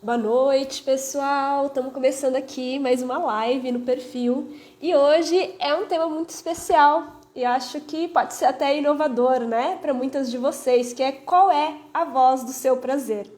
Boa noite, pessoal. Estamos começando aqui mais uma live no perfil e hoje é um tema muito especial e acho que pode ser até inovador, né, para muitas de vocês, que é qual é a voz do seu prazer.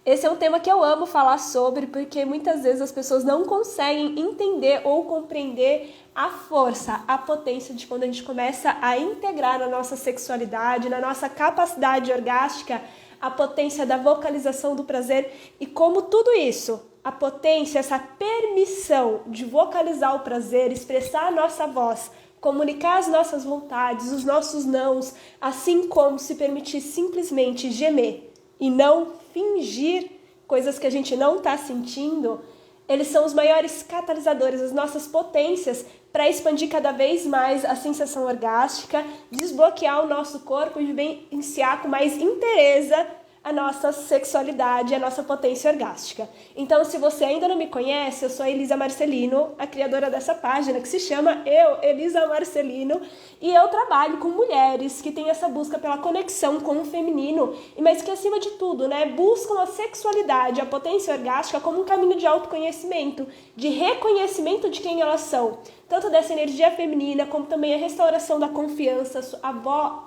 Esse é um tema que eu amo falar sobre porque muitas vezes as pessoas não conseguem entender ou compreender a força, a potência de quando a gente começa a integrar na nossa sexualidade, na nossa capacidade orgástica, a potência da vocalização do prazer e como tudo isso, a potência, essa permissão de vocalizar o prazer, expressar a nossa voz, comunicar as nossas vontades, os nossos nãos, assim como se permitir simplesmente gemer e não fingir coisas que a gente não está sentindo, eles são os maiores catalisadores, as nossas potências para expandir cada vez mais a sensação orgástica, desbloquear o nosso corpo e vivenciar com mais inteireza a nossa sexualidade, a nossa potência orgástica. Então, se você ainda não me conhece, eu sou a Elisa Marcelino, a criadora dessa página que se chama Elisa Marcelino, e eu trabalho com mulheres que têm essa busca pela conexão com o feminino, mas que acima de tudo, buscam a sexualidade, a potência orgástica como um caminho de autoconhecimento, de reconhecimento de quem elas são, tanto dessa energia feminina, como também a restauração da confiança,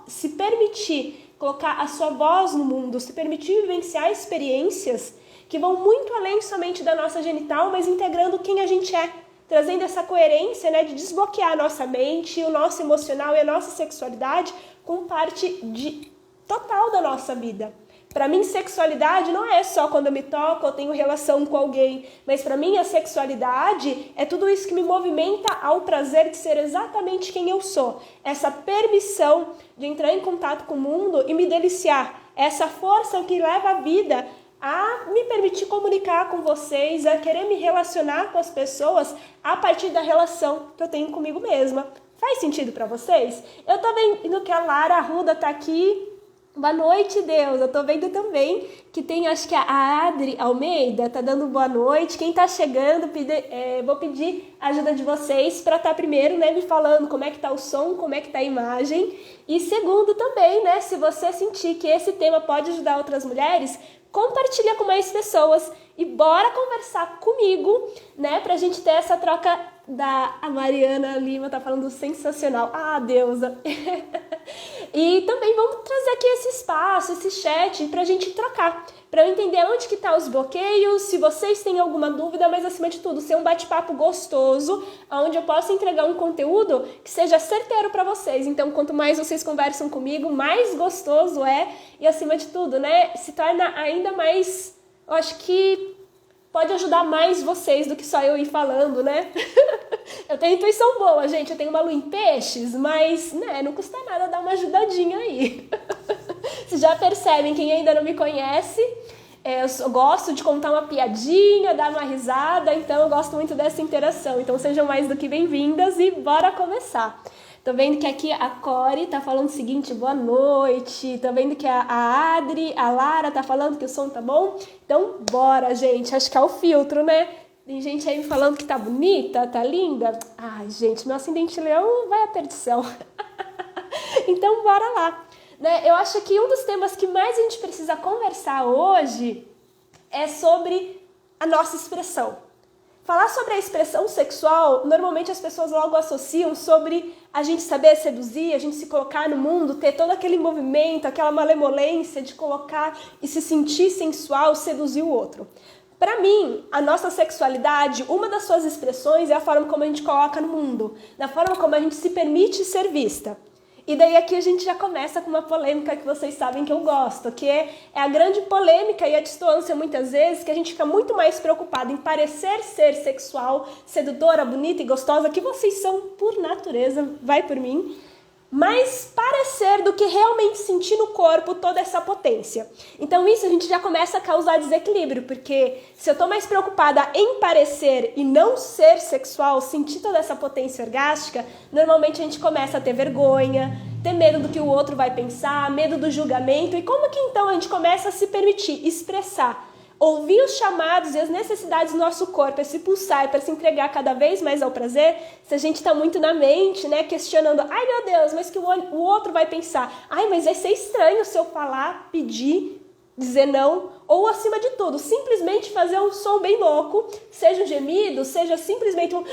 se permitir colocar a sua voz no mundo, se permitir vivenciar experiências que vão muito além somente da nossa genital, mas integrando quem a gente é, trazendo essa coerência, de desbloquear a nossa mente, o nosso emocional e a nossa sexualidade com parte total da nossa vida. Para mim, sexualidade não é só quando eu me toco ou tenho relação com alguém, mas para mim a sexualidade é tudo isso que me movimenta ao prazer de ser exatamente quem eu sou. Essa permissão de entrar em contato com o mundo e me deliciar. Essa força que leva a vida a me permitir comunicar com vocês, a querer me relacionar com as pessoas a partir da relação que eu tenho comigo mesma. Faz sentido para vocês? Eu tô vendo que a Lara Arruda tá aqui. Boa noite, Deus. Eu tô vendo também que tem, acho que a Adri Almeida tá dando boa noite. Quem tá chegando, vou pedir a ajuda de vocês para estar primeiro, me falando como é que tá o som, como é que tá a imagem. E segundo também, se você sentir que esse tema pode ajudar outras mulheres, compartilha com mais pessoas e bora conversar comigo, pra gente ter essa troca. A Mariana Lima tá falando sensacional. Ah, deusa! E também vamos trazer aqui esse espaço, esse chat pra gente trocar, pra eu entender onde que tá os bloqueios, se vocês têm alguma dúvida, mas acima de tudo, ser um bate-papo gostoso, onde eu possa entregar um conteúdo que seja certeiro pra vocês. Então, quanto mais vocês conversam comigo, mais gostoso é e acima de tudo, se torna ainda mais, eu acho que pode ajudar mais vocês do que só eu ir falando, Eu tenho intuição boa, gente. Eu tenho uma lua em peixes, mas, não custa nada dar uma ajudadinha aí. Vocês já percebem, quem ainda não me conhece, eu gosto de contar uma piadinha, dar uma risada, então eu gosto muito dessa interação. Então sejam mais do que bem-vindas e bora começar. Tô vendo que aqui a Cori tá falando o seguinte, boa noite. Tô vendo que a Adri, a Lara tá falando que o som tá bom. Então, bora, gente. Acho que é o filtro, Tem gente aí me falando que tá bonita, tá linda. Ai, gente, meu ascendente leão vai à perdição. Então, bora lá. Eu acho que um dos temas que mais a gente precisa conversar hoje é sobre a nossa expressão. Falar sobre a expressão sexual, normalmente as pessoas logo associam sobre a gente saber seduzir, a gente se colocar no mundo, ter todo aquele movimento, aquela malemolência de colocar e se sentir sensual, seduzir o outro. Para mim, a nossa sexualidade, uma das suas expressões é a forma como a gente coloca no mundo, da forma como a gente se permite ser vista. E daí aqui a gente já começa com uma polêmica que vocês sabem que eu gosto, que é a grande polêmica e a distância muitas vezes, que a gente fica muito mais preocupado em parecer ser sexual, sedutora, bonita e gostosa, que vocês são por natureza, vai por mim, mais parecer do que realmente sentir no corpo toda essa potência. Então isso a gente já começa a causar desequilíbrio, porque se eu tô mais preocupada em parecer e não ser sexual, sentir toda essa potência orgástica, normalmente a gente começa a ter vergonha, ter medo do que o outro vai pensar, medo do julgamento, e como que então a gente começa a se permitir expressar, ouvir os chamados e as necessidades do nosso corpo, esse pulsar para se entregar cada vez mais ao prazer, se a gente está muito na mente, questionando, ai meu Deus, mas que o outro vai pensar, ai, mas vai ser estranho se eu falar, pedir, dizer não, ou acima de tudo, simplesmente fazer um som bem louco, seja um gemido, seja simplesmente um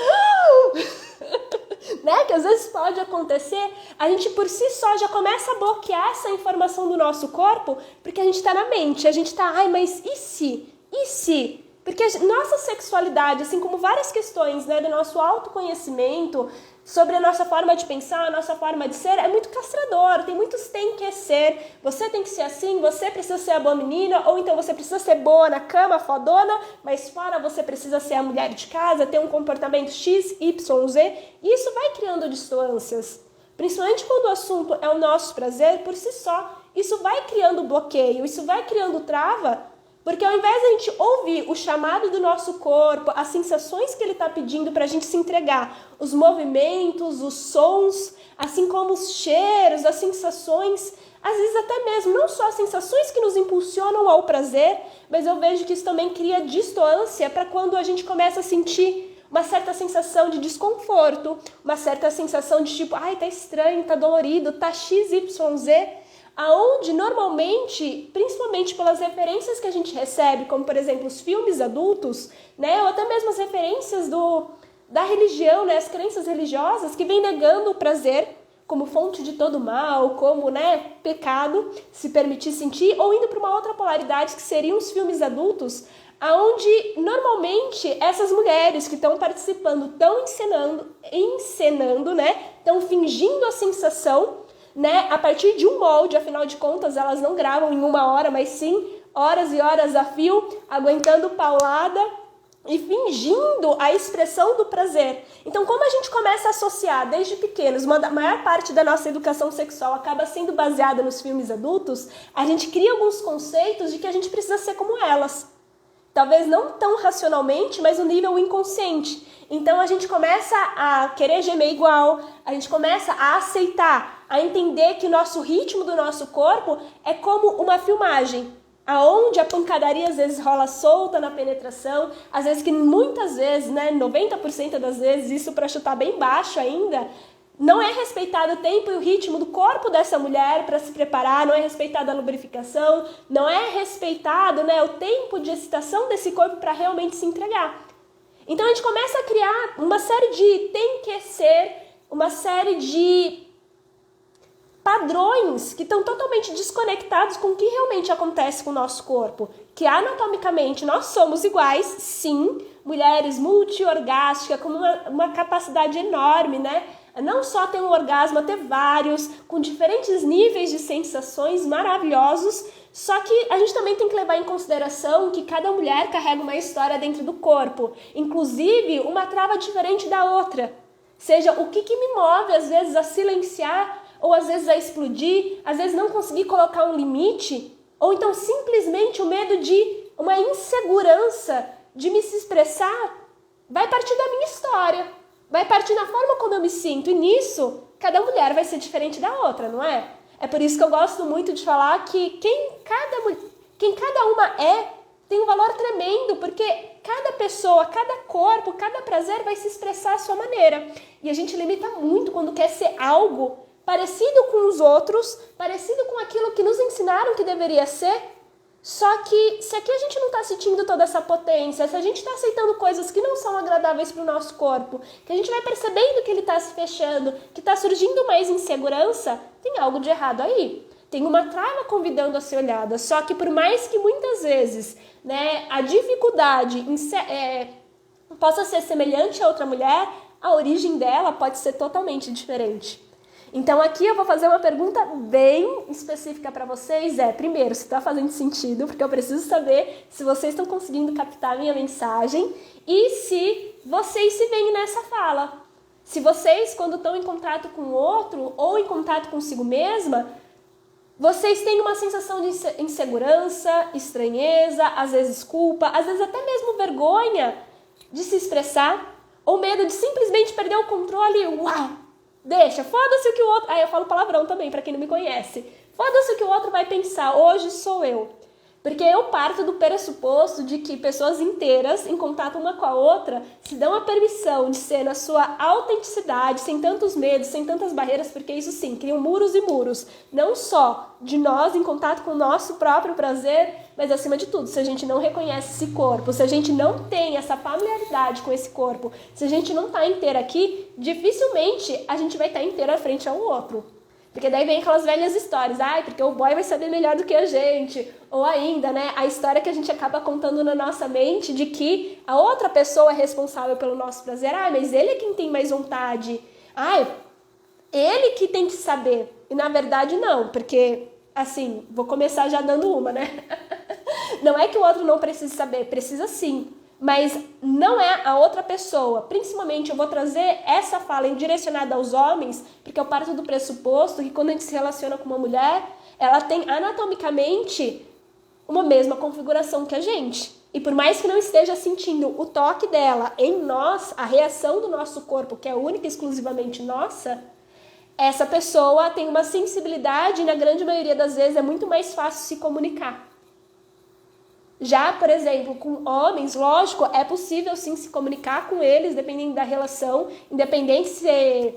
né, que às vezes pode acontecer, a gente por si só já começa a bloquear essa informação do nosso corpo, porque a gente está na mente, a gente está, ai, mas e se? E se? Porque nossa sexualidade, assim como várias questões, né, do nosso autoconhecimento, sobre a nossa forma de pensar, a nossa forma de ser, é muito castrador, tem muitos tem que ser, você tem que ser assim, você precisa ser a boa menina, ou então você precisa ser boa na cama, fodona, mas fora você precisa ser a mulher de casa, ter um comportamento X, Y, Z, e isso vai criando distâncias, principalmente quando o assunto é o nosso prazer, por si só, isso vai criando bloqueio, isso vai criando trava, porque ao invés de a gente ouvir o chamado do nosso corpo, as sensações que ele está pedindo para a gente se entregar, os movimentos, os sons, assim como os cheiros, as sensações, às vezes até mesmo, não só as sensações que nos impulsionam ao prazer, mas eu vejo que isso também cria distância para quando a gente começa a sentir uma certa sensação de desconforto, uma certa sensação de tipo, ai, tá estranho, tá dolorido, tá XYZ, aonde normalmente, principalmente pelas referências que a gente recebe, como por exemplo os filmes adultos, né, ou até mesmo as referências da religião, né, as crenças religiosas que vêm negando o prazer como fonte de todo mal, como, né, pecado, se permitir sentir, ou indo para uma outra polaridade que seriam os filmes adultos, aonde normalmente essas mulheres que estão participando, estão encenando, né, estão fingindo a sensação, né, a partir de um molde, afinal de contas, elas não gravam em 1 hora, mas sim horas e horas a fio, aguentando paulada e fingindo a expressão do prazer. Então, como a gente começa a associar desde pequenos, a maior parte da nossa educação sexual acaba sendo baseada nos filmes adultos, a gente cria alguns conceitos de que a gente precisa ser como elas. Talvez não tão racionalmente, mas no nível inconsciente. Então a gente começa a querer gemer igual, a gente começa a aceitar, a entender que o nosso ritmo do nosso corpo é como uma filmagem, aonde a pancadaria às vezes rola solta na penetração, às vezes que muitas vezes, né, 90% das vezes, isso para chutar bem baixo ainda, não é respeitado o tempo e o ritmo do corpo dessa mulher para se preparar, não é respeitada a lubrificação, não é respeitado, né, o tempo de excitação desse corpo para realmente se entregar. Então a gente começa a criar uma série de tem que ser, uma série de padrões que estão totalmente desconectados com o que realmente acontece com o nosso corpo. Que anatomicamente nós somos iguais, sim, mulheres multiorgásticas, com uma capacidade enorme, né? Não só ter um orgasmo, ter vários, com diferentes níveis de sensações maravilhosos, só que a gente também tem que levar em consideração que cada mulher carrega uma história dentro do corpo, inclusive uma trava diferente da outra. Seja, o que me move às vezes a silenciar, ou às vezes a explodir, às vezes não conseguir colocar um limite, ou então simplesmente o medo de uma insegurança de me se expressar, vai partir da minha história. Vai partir da forma como eu me sinto. E nisso, cada mulher vai ser diferente da outra, não é? É por isso que eu gosto muito de falar que quem cada uma tem um valor tremendo, porque cada pessoa, cada corpo, cada prazer vai se expressar à sua maneira. E a gente limita muito quando quer ser algo parecido com os outros, parecido com aquilo que nos ensinaram que deveria ser. Só que se aqui a gente não está sentindo toda essa potência, se a gente está aceitando coisas que não são agradáveis para o nosso corpo, que a gente vai percebendo que ele está se fechando, que está surgindo mais insegurança, tem algo de errado aí. Tem uma trava convidando a ser olhada. Só que por mais que muitas vezes, né, a dificuldade possa ser semelhante a outra mulher, a origem dela pode ser totalmente diferente. Então aqui eu vou fazer uma pergunta bem específica para vocês. Primeiro, se está fazendo sentido, porque eu preciso saber se vocês estão conseguindo captar a minha mensagem e se vocês se veem nessa fala. Se vocês, quando estão em contato com o outro ou em contato consigo mesma, vocês têm uma sensação de insegurança, estranheza, às vezes culpa, às vezes até mesmo vergonha de se expressar ou medo de simplesmente perder o controle. Uau! Deixa, foda-se o que o outro... eu falo palavrão também, pra quem não me conhece. Foda-se o que o outro vai pensar, hoje sou eu. Porque eu parto do pressuposto de que pessoas inteiras, em contato uma com a outra, se dão a permissão de ser na sua autenticidade, sem tantos medos, sem tantas barreiras, porque isso sim, criam muros e muros. Não só de nós em contato com o nosso próprio prazer, mas acima de tudo, se a gente não reconhece esse corpo, se a gente não tem essa familiaridade com esse corpo, se a gente não está inteira aqui, dificilmente a gente vai estar inteira frente ao outro. Porque daí vem aquelas velhas histórias, porque o boy vai saber melhor do que a gente. Ou ainda, né, a história que a gente acaba contando na nossa mente de que a outra pessoa é responsável pelo nosso prazer. Mas ele é quem tem mais vontade. Ele que tem que saber. E na verdade não, porque, assim, vou começar já dando uma, né? Não é que o outro não precise saber, precisa sim. Mas não é a outra pessoa. Principalmente eu vou trazer essa fala direcionada aos homens, porque eu parto do pressuposto que quando a gente se relaciona com uma mulher, ela tem anatomicamente uma mesma configuração que a gente. E por mais que não esteja sentindo o toque dela em nós, a reação do nosso corpo, que é única e exclusivamente nossa, essa pessoa tem uma sensibilidade e na grande maioria das vezes é muito mais fácil se comunicar. Já, por exemplo, com homens, lógico, é possível sim se comunicar com eles, dependendo da relação, independente se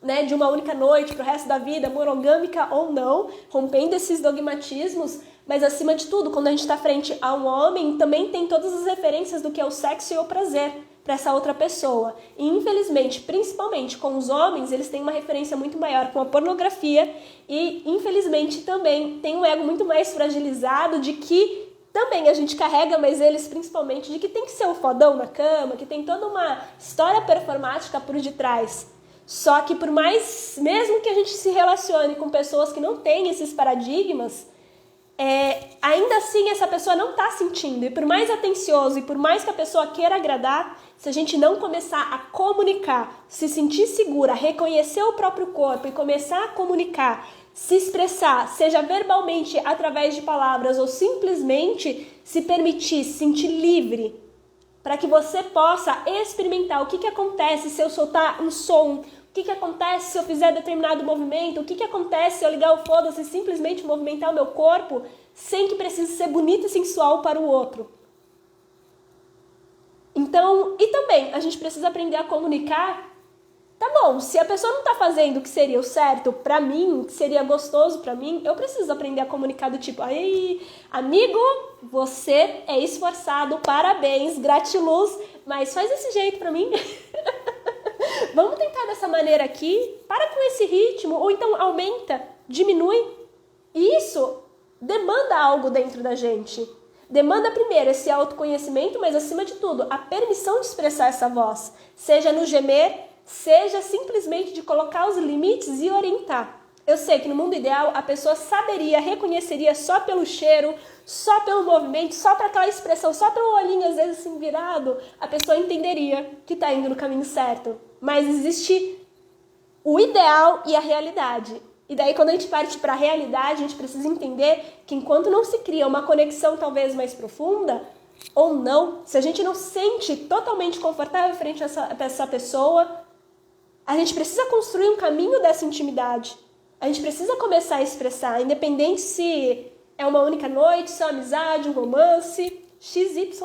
né, de uma única noite para o resto da vida, monogâmica ou não, rompendo esses dogmatismos, mas acima de tudo, quando a gente está frente a um homem, também tem todas as referências do que é o sexo e o prazer para essa outra pessoa. E infelizmente, principalmente com os homens, eles têm uma referência muito maior com a pornografia e infelizmente também tem um ego muito mais fragilizado de que também a gente carrega, mas eles principalmente, de que tem que ser o fodão na cama, que tem toda uma história performática por detrás. Só que por mais, mesmo que a gente se relacione com pessoas que não têm esses paradigmas, ainda assim essa pessoa não está sentindo. E por mais atencioso e por mais que a pessoa queira agradar, se a gente não começar a comunicar, se sentir segura, reconhecer o próprio corpo e começar a comunicar, se expressar, seja verbalmente através de palavras ou simplesmente se permitir, se sentir livre, para que você possa experimentar o que acontece se eu soltar um som, o que acontece se eu fizer determinado movimento, o que acontece se eu ligar o foda-se e simplesmente movimentar o meu corpo sem que precise ser bonito e sensual para o outro. Então, e também, a gente precisa aprender a comunicar. Tá bom, se a pessoa não tá fazendo o que seria o certo pra mim, o que seria gostoso pra mim, eu preciso aprender a comunicar do tipo, amigo, você é esforçado, parabéns, gratiluz, mas faz desse jeito pra mim. Vamos tentar dessa maneira aqui, para com esse ritmo, ou então aumenta, diminui. E isso demanda algo dentro da gente. Demanda primeiro esse autoconhecimento, mas acima de tudo, a permissão de expressar essa voz, seja no gemer, seja simplesmente de colocar os limites e orientar. Eu sei que no mundo ideal a pessoa saberia, reconheceria só pelo cheiro, só pelo movimento, só para aquela expressão, só pelo olhinho às vezes assim virado, a pessoa entenderia que está indo no caminho certo. Mas existe o ideal e a realidade. E daí quando a gente parte para a realidade, a gente precisa entender que enquanto não se cria uma conexão talvez mais profunda, ou não, se a gente não se sente totalmente confortável frente a essa pessoa, a gente precisa construir um caminho dessa intimidade. A gente precisa começar a expressar, independente se é uma única noite, se é uma amizade, um romance, XYZ.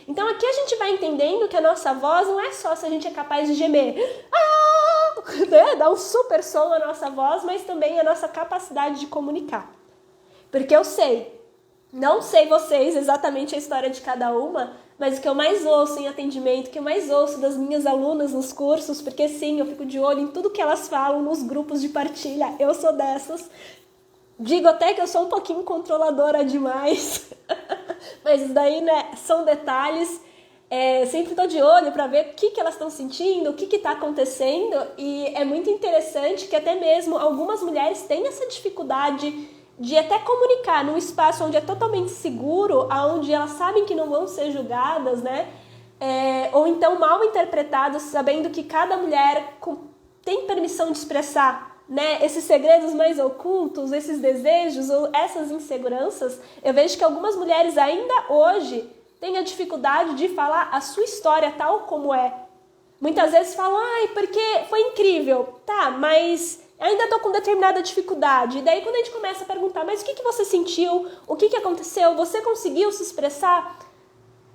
Então aqui a gente vai entendendo que a nossa voz não é só se a gente é capaz de gemer, né? Dar um super som na nossa voz, mas também a nossa capacidade de comunicar. Porque eu sei, não sei vocês exatamente a história de cada uma, mas o que eu mais ouço em atendimento, o que eu mais ouço das minhas alunas nos cursos, porque sim, eu fico de olho em tudo que elas falam nos grupos de partilha, eu sou dessas. Digo até que eu sou um pouquinho controladora demais, mas isso daí, né, são detalhes. Sempre estou de olho para ver o que elas estão sentindo, o que está acontecendo, e é muito interessante que até mesmo algumas mulheres têm essa dificuldade de até comunicar num espaço onde é totalmente seguro, onde elas sabem que não vão ser julgadas, né? Ou então mal interpretadas, sabendo que cada mulher tem permissão de expressar, né, esses segredos mais ocultos, esses desejos ou essas inseguranças. Eu vejo que algumas mulheres ainda hoje têm a dificuldade de falar a sua história tal como é. Muitas vezes falam, porque foi incrível. Tá, mas ainda tô com determinada dificuldade. E daí quando a gente começa a perguntar, mas o que você sentiu? O que aconteceu? Você conseguiu se expressar?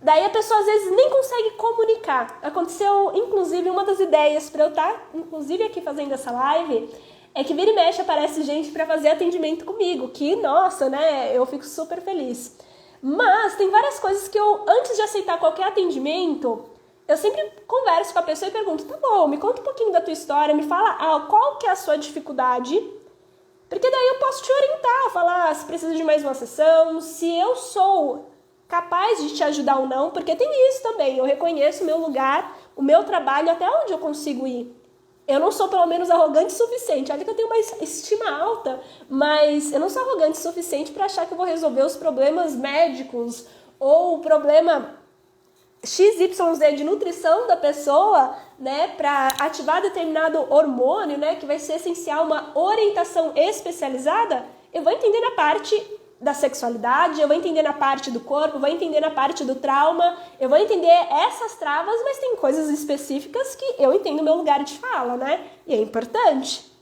Daí a pessoa às vezes nem consegue comunicar. Aconteceu, inclusive, uma das ideias para eu estar, inclusive, aqui fazendo essa live, é que vira e mexe aparece gente para fazer atendimento comigo, que, nossa, né, eu fico super feliz. Mas tem várias coisas que eu, antes de aceitar qualquer atendimento, eu sempre converso com a pessoa e pergunto, tá bom, me conta um pouquinho da tua história, me fala qual que é a sua dificuldade, porque daí eu posso te orientar, falar se precisa de mais uma sessão, se eu sou capaz de te ajudar ou não, porque tem isso também, eu reconheço o meu lugar, o meu trabalho, até onde eu consigo ir. Eu não sou, pelo menos, arrogante o suficiente. Olha que eu tenho uma estima alta, mas eu não sou arrogante o suficiente para achar que eu vou resolver os problemas médicos ou o problema XYZ de nutrição da pessoa, né, para ativar determinado hormônio, né, que vai ser essencial uma orientação especializada. Eu vou entender na parte da sexualidade, eu vou entender na parte do corpo, eu vou entender na parte do trauma, eu vou entender essas travas, mas tem coisas específicas que eu entendo o meu lugar de fala, né? E é importante.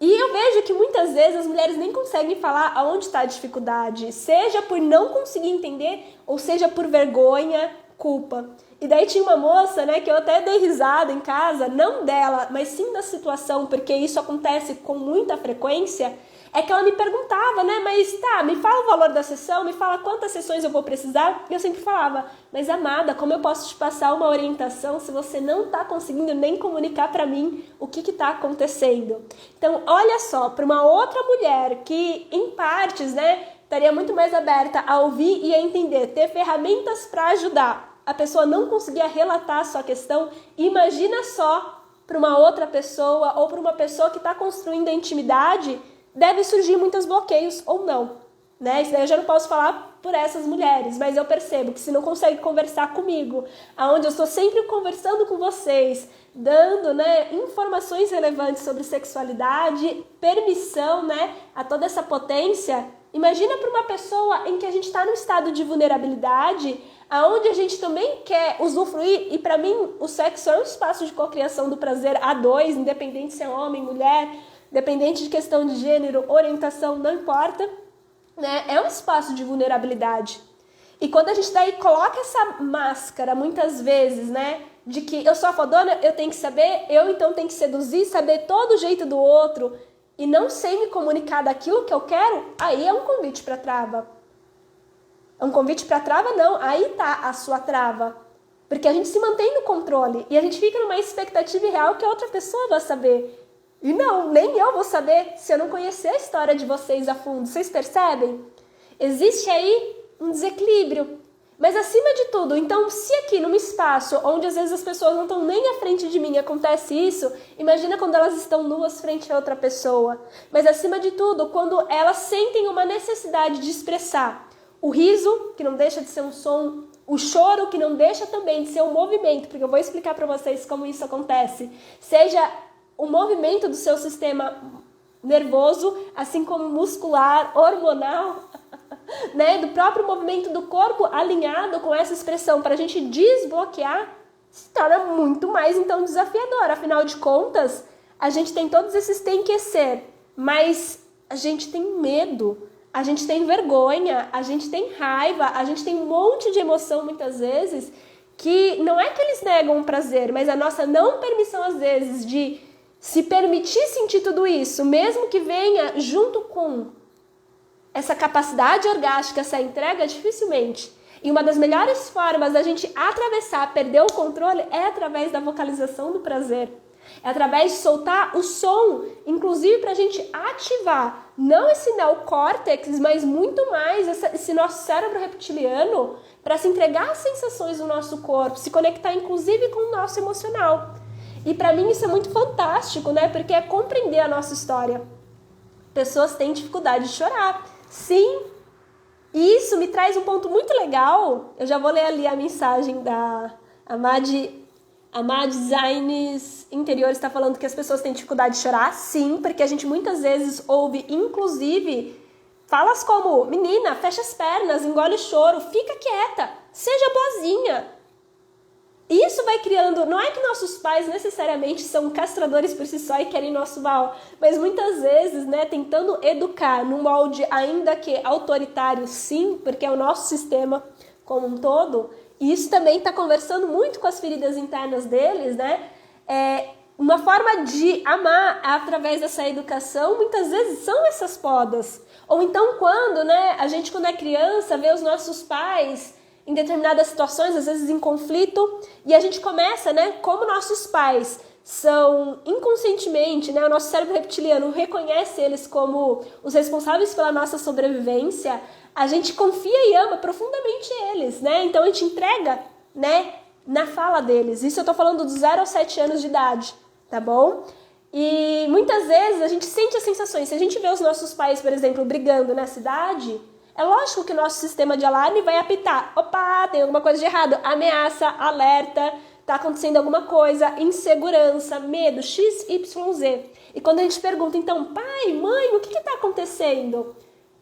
E eu vejo que muitas vezes as mulheres nem conseguem falar aonde está a dificuldade, seja por não conseguir entender, ou seja por vergonha, culpa. E daí tinha uma moça, né, que eu até dei risada em casa, não dela, mas sim da situação, porque isso acontece com muita frequência. É que ela me perguntava, né, mas tá, me fala o valor da sessão, me fala quantas sessões eu vou precisar. E eu sempre falava, mas amada, como eu posso te passar uma orientação se você não tá conseguindo nem comunicar pra mim o que tá acontecendo? Então, olha só, para uma outra mulher que, em partes, né, estaria muito mais aberta a ouvir e a entender, ter ferramentas para ajudar, a pessoa não conseguia relatar a sua questão, imagina só para uma outra pessoa ou para uma pessoa que está construindo a intimidade, deve surgir muitos bloqueios ou não, né? Isso daí eu já não posso falar por essas mulheres, mas eu percebo que se não consegue conversar comigo, aonde eu estou sempre conversando com vocês, dando, né, informações relevantes sobre sexualidade, permissão, né, a toda essa potência, imagina para uma pessoa em que a gente está no estado de vulnerabilidade, aonde a gente também quer usufruir, e para mim o sexo é um espaço de cocriação do prazer a dois, independente se é homem, mulher, independente de questão de gênero, orientação, não importa, né? É um espaço de vulnerabilidade. E quando a gente daí coloca essa máscara, muitas vezes, né, de que eu sou a fodona, eu tenho que saber, eu então tenho que seduzir, saber todo o jeito do outro, e não sei me comunicar daquilo que eu quero, aí é um convite para trava. É um convite para trava? Não, aí tá a sua trava. Porque a gente se mantém no controle, e a gente fica numa expectativa irreal que a outra pessoa vai saber. E não, nem eu vou saber se eu não conhecer a história de vocês a fundo. Vocês percebem? Existe aí um desequilíbrio. Mas acima de tudo, então, se aqui num espaço onde às vezes as pessoas não estão nem à frente de mim acontece isso, imagina quando elas estão nuas frente a outra pessoa. Mas acima de tudo, quando elas sentem uma necessidade de expressar o riso, que não deixa de ser um som, o choro, que não deixa também de ser um movimento, porque eu vou explicar para vocês como isso acontece, seja o movimento do seu sistema nervoso, assim como muscular, hormonal, né, do próprio movimento do corpo alinhado com essa expressão para a gente desbloquear, se torna muito mais então desafiador. Afinal de contas, a gente tem todos esses tem que ser, mas a gente tem medo, a gente tem vergonha, a gente tem raiva, a gente tem um monte de emoção muitas vezes que não é que eles negam o prazer, mas a nossa não permissão às vezes de se permitir sentir tudo isso, mesmo que venha junto com essa capacidade orgástica, essa entrega, dificilmente. E uma das melhores formas da gente atravessar, perder o controle, é através da vocalização do prazer. É através de soltar o som, inclusive para a gente ativar, não esse neocórtex, mas muito mais esse nosso cérebro reptiliano, para se entregar às sensações do nosso corpo, se conectar inclusive com o nosso emocional. E para mim isso é muito fantástico, né? Porque é compreender a nossa história. Pessoas têm dificuldade de chorar. Sim. E isso me traz um ponto muito legal. Eu já vou ler ali a mensagem da Amad Designs Interiores, está falando que as pessoas têm dificuldade de chorar. Sim, porque a gente muitas vezes ouve, inclusive, falas como: menina, fecha as pernas, engole o choro, fica quieta, seja boazinha. E isso vai criando, não é que nossos pais necessariamente são castradores por si só e querem nosso mal, mas muitas vezes, né, tentando educar num molde ainda que autoritário, sim, porque é o nosso sistema como um todo, e isso também está conversando muito com as feridas internas deles, né? Uma forma de amar através dessa educação, muitas vezes, são essas podas. Ou então quando, né, a gente quando é criança vê os nossos pais em determinadas situações, às vezes em conflito, e a gente começa, né, como nossos pais são inconscientemente, né, o nosso cérebro reptiliano reconhece eles como os responsáveis pela nossa sobrevivência, a gente confia e ama profundamente eles, né? Então a gente entrega, né, na fala deles. Isso eu tô falando dos 0 aos 7 anos de idade, tá bom? E muitas vezes a gente sente as sensações. Se a gente vê os nossos pais, por exemplo, brigando na cidade, é lógico que o nosso sistema de alarme vai apitar. Opa, tem alguma coisa de errado. Ameaça, alerta, tá acontecendo alguma coisa, insegurança, medo, X, Y, Z. E quando a gente pergunta, então, pai, mãe, o que tá acontecendo?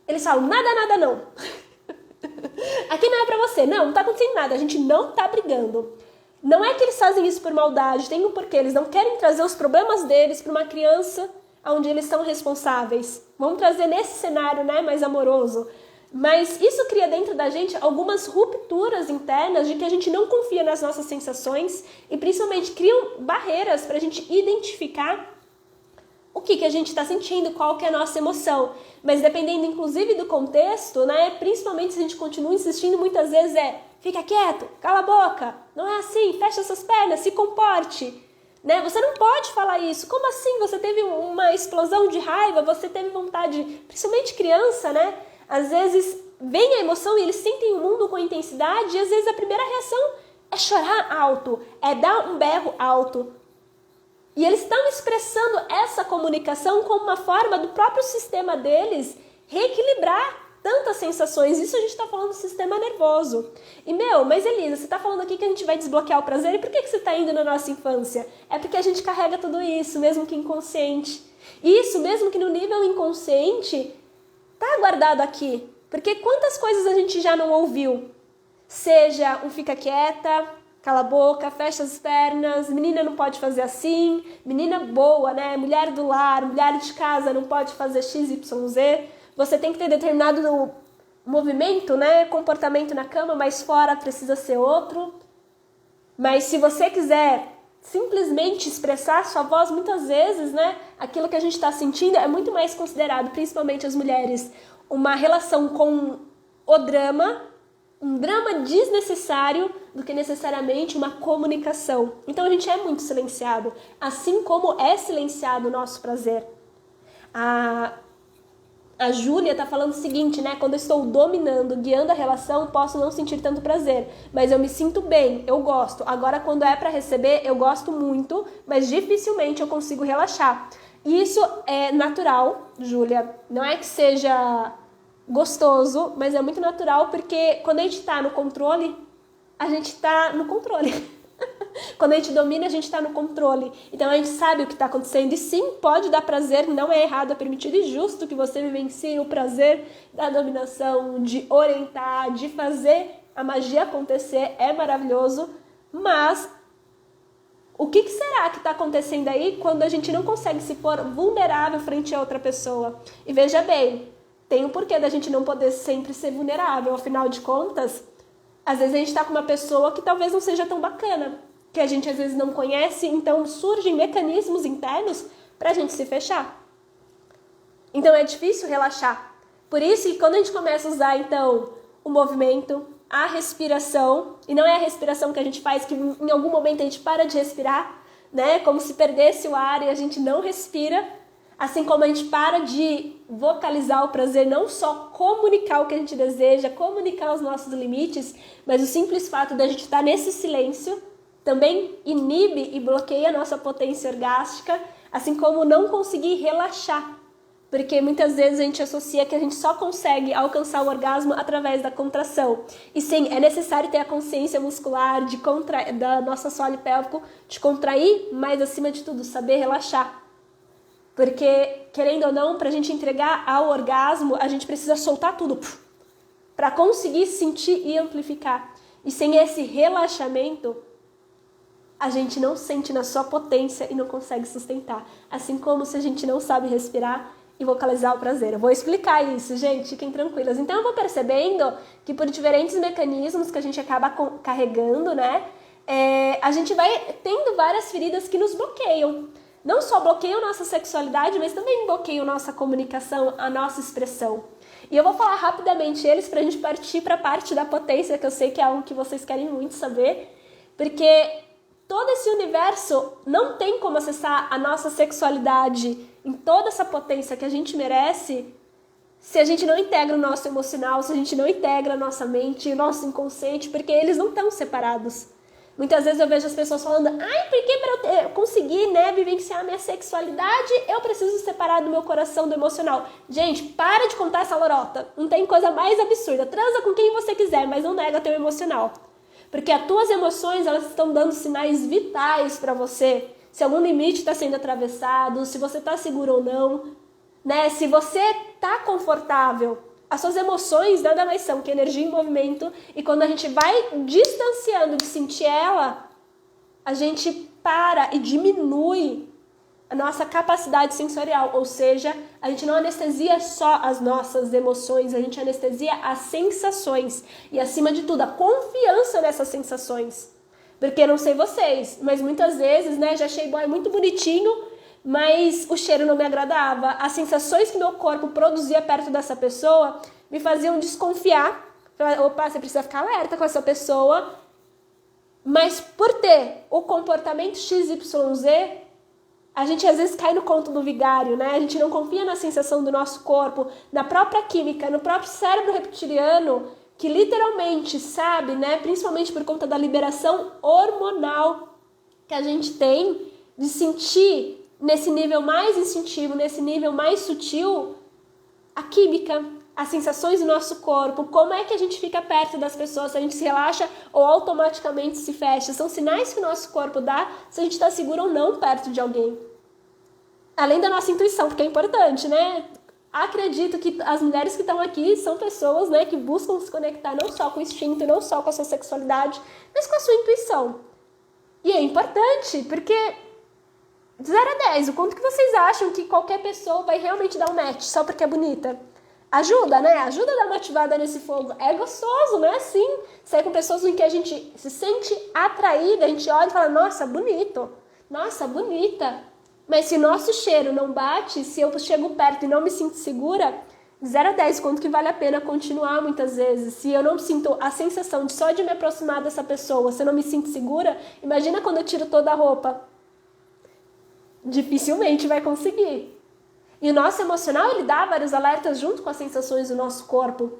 Eles falam, nada, nada não. Aqui não é pra você. Não tá acontecendo nada, a gente não tá brigando. Não é que eles fazem isso por maldade, tem um porquê. Eles não querem trazer os problemas deles para uma criança onde eles são responsáveis. Vamos trazer nesse cenário, né, mais amoroso. Mas isso cria dentro da gente algumas rupturas internas de que a gente não confia nas nossas sensações e principalmente criam barreiras para a gente identificar o que a gente está sentindo, qual que é a nossa emoção. Mas dependendo inclusive do contexto, né, principalmente se a gente continua insistindo, muitas vezes fica quieto, cala a boca, não é assim, fecha essas pernas, se comporte. Né? Você não pode falar isso. Como assim? Você teve uma explosão de raiva, você teve vontade, principalmente criança, né? Às vezes vem a emoção e eles sentem o mundo com intensidade e às vezes a primeira reação é chorar alto, é dar um berro alto. E eles estão expressando essa comunicação como uma forma do próprio sistema deles reequilibrar tantas sensações. Isso a gente está falando do sistema nervoso. E, mas Elisa, você está falando aqui que a gente vai desbloquear o prazer. E por que você está indo na nossa infância? É porque a gente carrega tudo isso, mesmo que inconsciente. Isso, mesmo que no nível inconsciente, está guardado aqui. Porque quantas coisas a gente já não ouviu? Seja um fica quieta, cala a boca, fecha as pernas, menina não pode fazer assim, menina boa, né? Mulher do lar, mulher de casa não pode fazer X, Y, Z. Você tem que ter determinado movimento, né? Comportamento na cama, mas fora precisa ser outro. Mas se você quiser simplesmente expressar sua voz, muitas vezes, né? Aquilo que a gente está sentindo é muito mais considerado, principalmente as mulheres, uma relação com o drama, um drama desnecessário do que necessariamente uma comunicação. Então a gente é muito silenciado, assim como é silenciado o nosso prazer. A Júlia tá falando o seguinte, né? Quando eu estou dominando, guiando a relação, posso não sentir tanto prazer, mas eu me sinto bem, eu gosto. Agora, quando é para receber, eu gosto muito, mas dificilmente eu consigo relaxar. E isso é natural, Júlia. Não é que seja gostoso, mas é muito natural, porque quando a gente tá no controle, a gente tá no controle. Quando a gente domina, a gente está no controle. Então a gente sabe o que está acontecendo. E sim, pode dar prazer, não é errado, é permitido e justo que você vivencie o prazer da dominação, de orientar, de fazer a magia acontecer. É maravilhoso. Mas o que será que está acontecendo aí quando a gente não consegue se pôr vulnerável frente a outra pessoa? E veja bem, tem um porquê da gente não poder sempre ser vulnerável. Afinal de contas, às vezes a gente está com uma pessoa que talvez não seja tão bacana, que a gente às vezes não conhece, então surgem mecanismos internos para a gente se fechar. Então é difícil relaxar. Por isso que quando a gente começa a usar então o movimento, a respiração, e não é a respiração que a gente faz que em algum momento a gente para de respirar, né? Como se perdesse o ar e a gente não respira, assim como a gente para de vocalizar o prazer, não só comunicar o que a gente deseja, comunicar os nossos limites, mas o simples fato de a gente estar nesse silêncio também inibe e bloqueia a nossa potência orgástica, assim como não conseguir relaxar. Porque muitas vezes a gente associa que a gente só consegue alcançar o orgasmo através da contração. E sim, é necessário ter a consciência muscular da nosso assoalho pélvico, de contrair, mas acima de tudo, saber relaxar. Porque, querendo ou não, para a gente entregar ao orgasmo, a gente precisa soltar tudo para conseguir sentir e amplificar. E sem esse relaxamento, a gente não sente na sua potência e não consegue sustentar. Assim como se a gente não sabe respirar e vocalizar o prazer. Eu vou explicar isso, gente, fiquem tranquilas. Então eu vou percebendo que por diferentes mecanismos que a gente acaba carregando, né, a gente vai tendo várias feridas que nos bloqueiam. Não só bloqueiam nossa sexualidade, mas também bloqueiam nossa comunicação, a nossa expressão. E eu vou falar rapidamente eles pra gente partir pra parte da potência, que eu sei que é algo que vocês querem muito saber, porque todo esse universo não tem como acessar a nossa sexualidade em toda essa potência que a gente merece se a gente não integra o nosso emocional, se a gente não integra a nossa mente, o nosso inconsciente, porque eles não estão separados. Muitas vezes eu vejo as pessoas falando, porque para eu conseguir, né, vivenciar a minha sexualidade, eu preciso separar do meu coração, do emocional. Gente, para de contar essa lorota. Não tem coisa mais absurda. Transa com quem você quiser, mas não nega teu emocional. Porque as tuas emoções, elas estão dando sinais vitais para você. Se algum limite está sendo atravessado, se você está seguro ou não, né? Se você está confortável. As suas emoções nada mais são que energia em movimento. E quando a gente vai distanciando de sentir ela, a gente para e diminui a nossa capacidade sensorial. Ou seja, a gente não anestesia só as nossas emoções, a gente anestesia as sensações. E acima de tudo, a confiança nessas sensações. Porque eu não sei vocês, mas muitas vezes, né, já achei boy muito bonitinho, mas o cheiro não me agradava. As sensações que meu corpo produzia perto dessa pessoa me faziam desconfiar. Opa, você precisa ficar alerta com essa pessoa. Mas por ter o comportamento XYZ, a gente às vezes cai no conto do vigário, né? A gente não confia na sensação do nosso corpo, na própria química, no próprio cérebro reptiliano, que literalmente sabe, né? Principalmente por conta da liberação hormonal que a gente tem, de sentir nesse nível mais instintivo, nesse nível mais sutil, a química, as sensações do nosso corpo, como é que a gente fica perto das pessoas, se a gente se relaxa ou automaticamente se fecha. São sinais que o nosso corpo dá se a gente está seguro ou não perto de alguém. Além da nossa intuição, porque é importante, né? Acredito que as mulheres que estão aqui são pessoas, né, que buscam se conectar não só com o instinto, não só com a sua sexualidade, mas com a sua intuição. E é importante, porque de 0 a 10, o quanto que vocês acham que qualquer pessoa vai realmente dar um match só porque é bonita? Ajuda, né? Ajuda a dar uma ativada nesse fogo. É gostoso, né? Sim. Sair com pessoas em que a gente se sente atraída, a gente olha e fala, nossa, bonito. Nossa, bonita. Mas se nosso cheiro não bate, se eu chego perto e não me sinto segura, de 0 a 10, quanto que vale a pena continuar muitas vezes? Se eu não sinto a sensação de só de me aproximar dessa pessoa, se eu não me sinto segura, imagina quando eu tiro toda a roupa. Dificilmente vai conseguir. E o nosso emocional, ele dá vários alertas junto com as sensações do nosso corpo.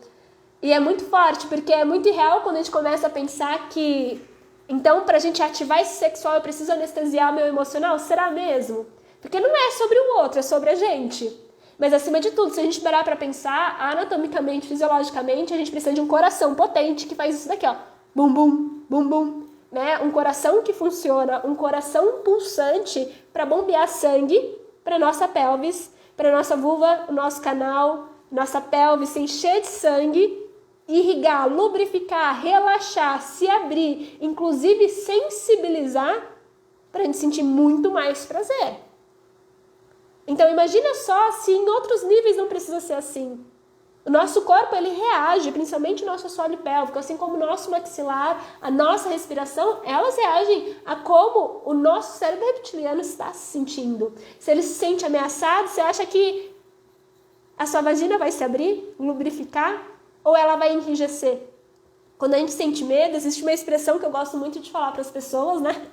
E é muito forte, porque é muito irreal quando a gente começa a pensar que, então, pra gente ativar esse sexual, eu preciso anestesiar o meu emocional? Será mesmo? Porque não é sobre o outro, é sobre a gente. Mas, acima de tudo, se a gente parar pra pensar, anatomicamente, fisiologicamente, a gente precisa de um coração potente que faz isso daqui, ó. Bum, bum, bum, bum. Né? Um coração que funciona, um coração pulsante para bombear sangue para nossa pelvis, para nossa vulva, o nosso canal, nossa pelvis se encher de sangue, irrigar, lubrificar, relaxar, se abrir, inclusive sensibilizar para a gente sentir muito mais prazer. Então imagina só se em outros níveis não precisa ser assim. O nosso corpo, ele reage, principalmente o nosso assoalho pélvico, assim como o nosso maxilar, a nossa respiração, elas reagem a como o nosso cérebro reptiliano está se sentindo. Se ele se sente ameaçado, você acha que a sua vagina vai se abrir, lubrificar, ou ela vai enrijecer? Quando a gente sente medo, existe uma expressão que eu gosto muito de falar para as pessoas, né?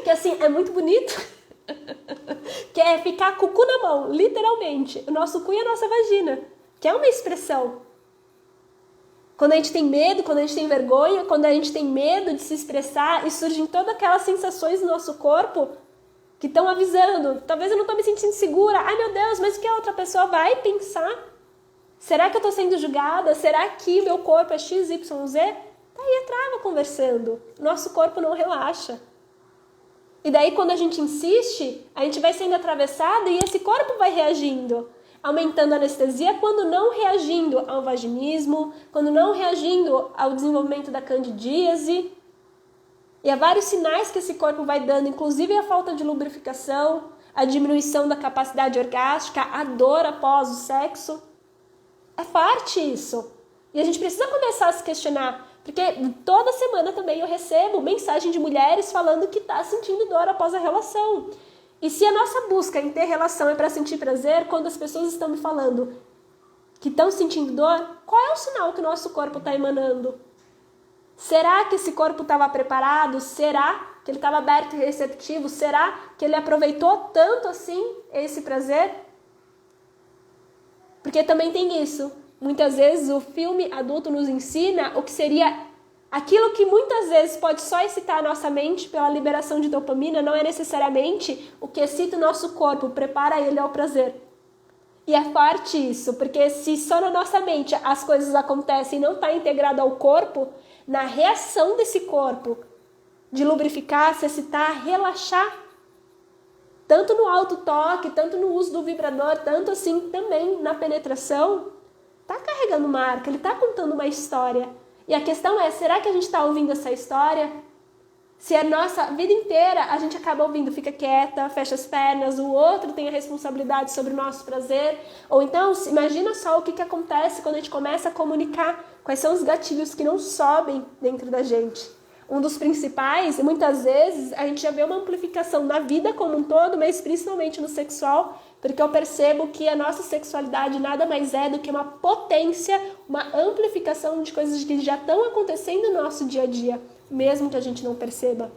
Que assim, é muito bonito. Que é ficar com o cu na mão, literalmente. O nosso cu e a nossa vagina. Que é uma expressão. Quando a gente tem medo, quando a gente tem vergonha, quando a gente tem medo de se expressar, e surgem todas aquelas sensações no nosso corpo que estão avisando. Talvez eu não estou me sentindo segura. Ai, meu Deus, mas o que a outra pessoa vai pensar? Será que eu estou sendo julgada? Será que meu corpo é XYZ? Tá aí a trava conversando. Nosso corpo não relaxa. E daí, quando a gente insiste, a gente vai sendo atravessado e esse corpo vai reagindo. Aumentando a anestesia, quando não reagindo ao vaginismo, quando não reagindo ao desenvolvimento da candidíase. E há vários sinais que esse corpo vai dando, inclusive a falta de lubrificação, a diminuição da capacidade orgástica, a dor após o sexo. É forte isso. E a gente precisa começar a se questionar, porque toda semana também eu recebo mensagem de mulheres falando que está sentindo dor após a relação. E se a nossa busca em ter relação é para sentir prazer, quando as pessoas estão me falando que estão sentindo dor, qual é o sinal que o nosso corpo está emanando? Será que esse corpo estava preparado? Será que ele estava aberto e receptivo? Será que ele aproveitou tanto assim esse prazer? Porque também tem isso. Muitas vezes o filme adulto nos ensina o que seria aquilo que muitas vezes pode só excitar a nossa mente pela liberação de dopamina, não é necessariamente o que excita o nosso corpo, prepara ele ao prazer. E é forte isso, porque se só na nossa mente as coisas acontecem e não está integrado ao corpo, na reação desse corpo de lubrificar, se excitar, relaxar, tanto no alto toque, tanto no uso do vibrador, tanto assim também na penetração, está carregando marca, ele está contando uma história. E a questão é, será que a gente está ouvindo essa história? Se a nossa vida inteira a gente acaba ouvindo, fica quieta, fecha as pernas, o outro tem a responsabilidade sobre o nosso prazer. Ou então, imagina só o que acontece quando a gente começa a comunicar quais são os gatilhos que não sobem dentro da gente. Um dos principais, e muitas vezes a gente já vê uma amplificação na vida como um todo, mas principalmente no sexual, porque eu percebo que a nossa sexualidade nada mais é do que uma potência, uma amplificação de coisas que já estão acontecendo no nosso dia a dia, mesmo que a gente não perceba.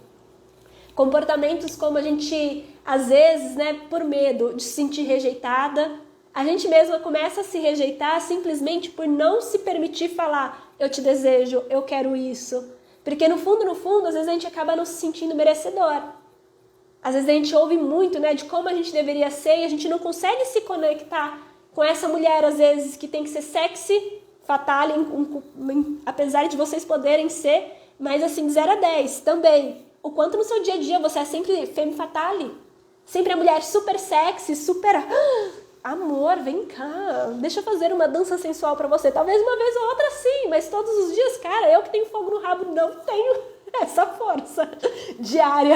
Comportamentos como a gente, às vezes, por medo de se sentir rejeitada, a gente mesma começa a se rejeitar simplesmente por não se permitir falar, eu te desejo, eu quero isso. Porque no fundo, às vezes a gente acaba não se sentindo merecedor. Às vezes a gente ouve muito, de como a gente deveria ser e a gente não consegue se conectar com essa mulher, às vezes, que tem que ser sexy, fatale, apesar de vocês poderem ser, mas assim, de 0 a 10 também. O quanto no seu dia a dia você é sempre femme fatale. Sempre a mulher super sexy, super... Amor, vem cá, deixa eu fazer uma dança sensual pra você. Talvez uma vez ou outra sim, mas todos os dias, cara, eu que tenho fogo no rabo não tenho essa força diária.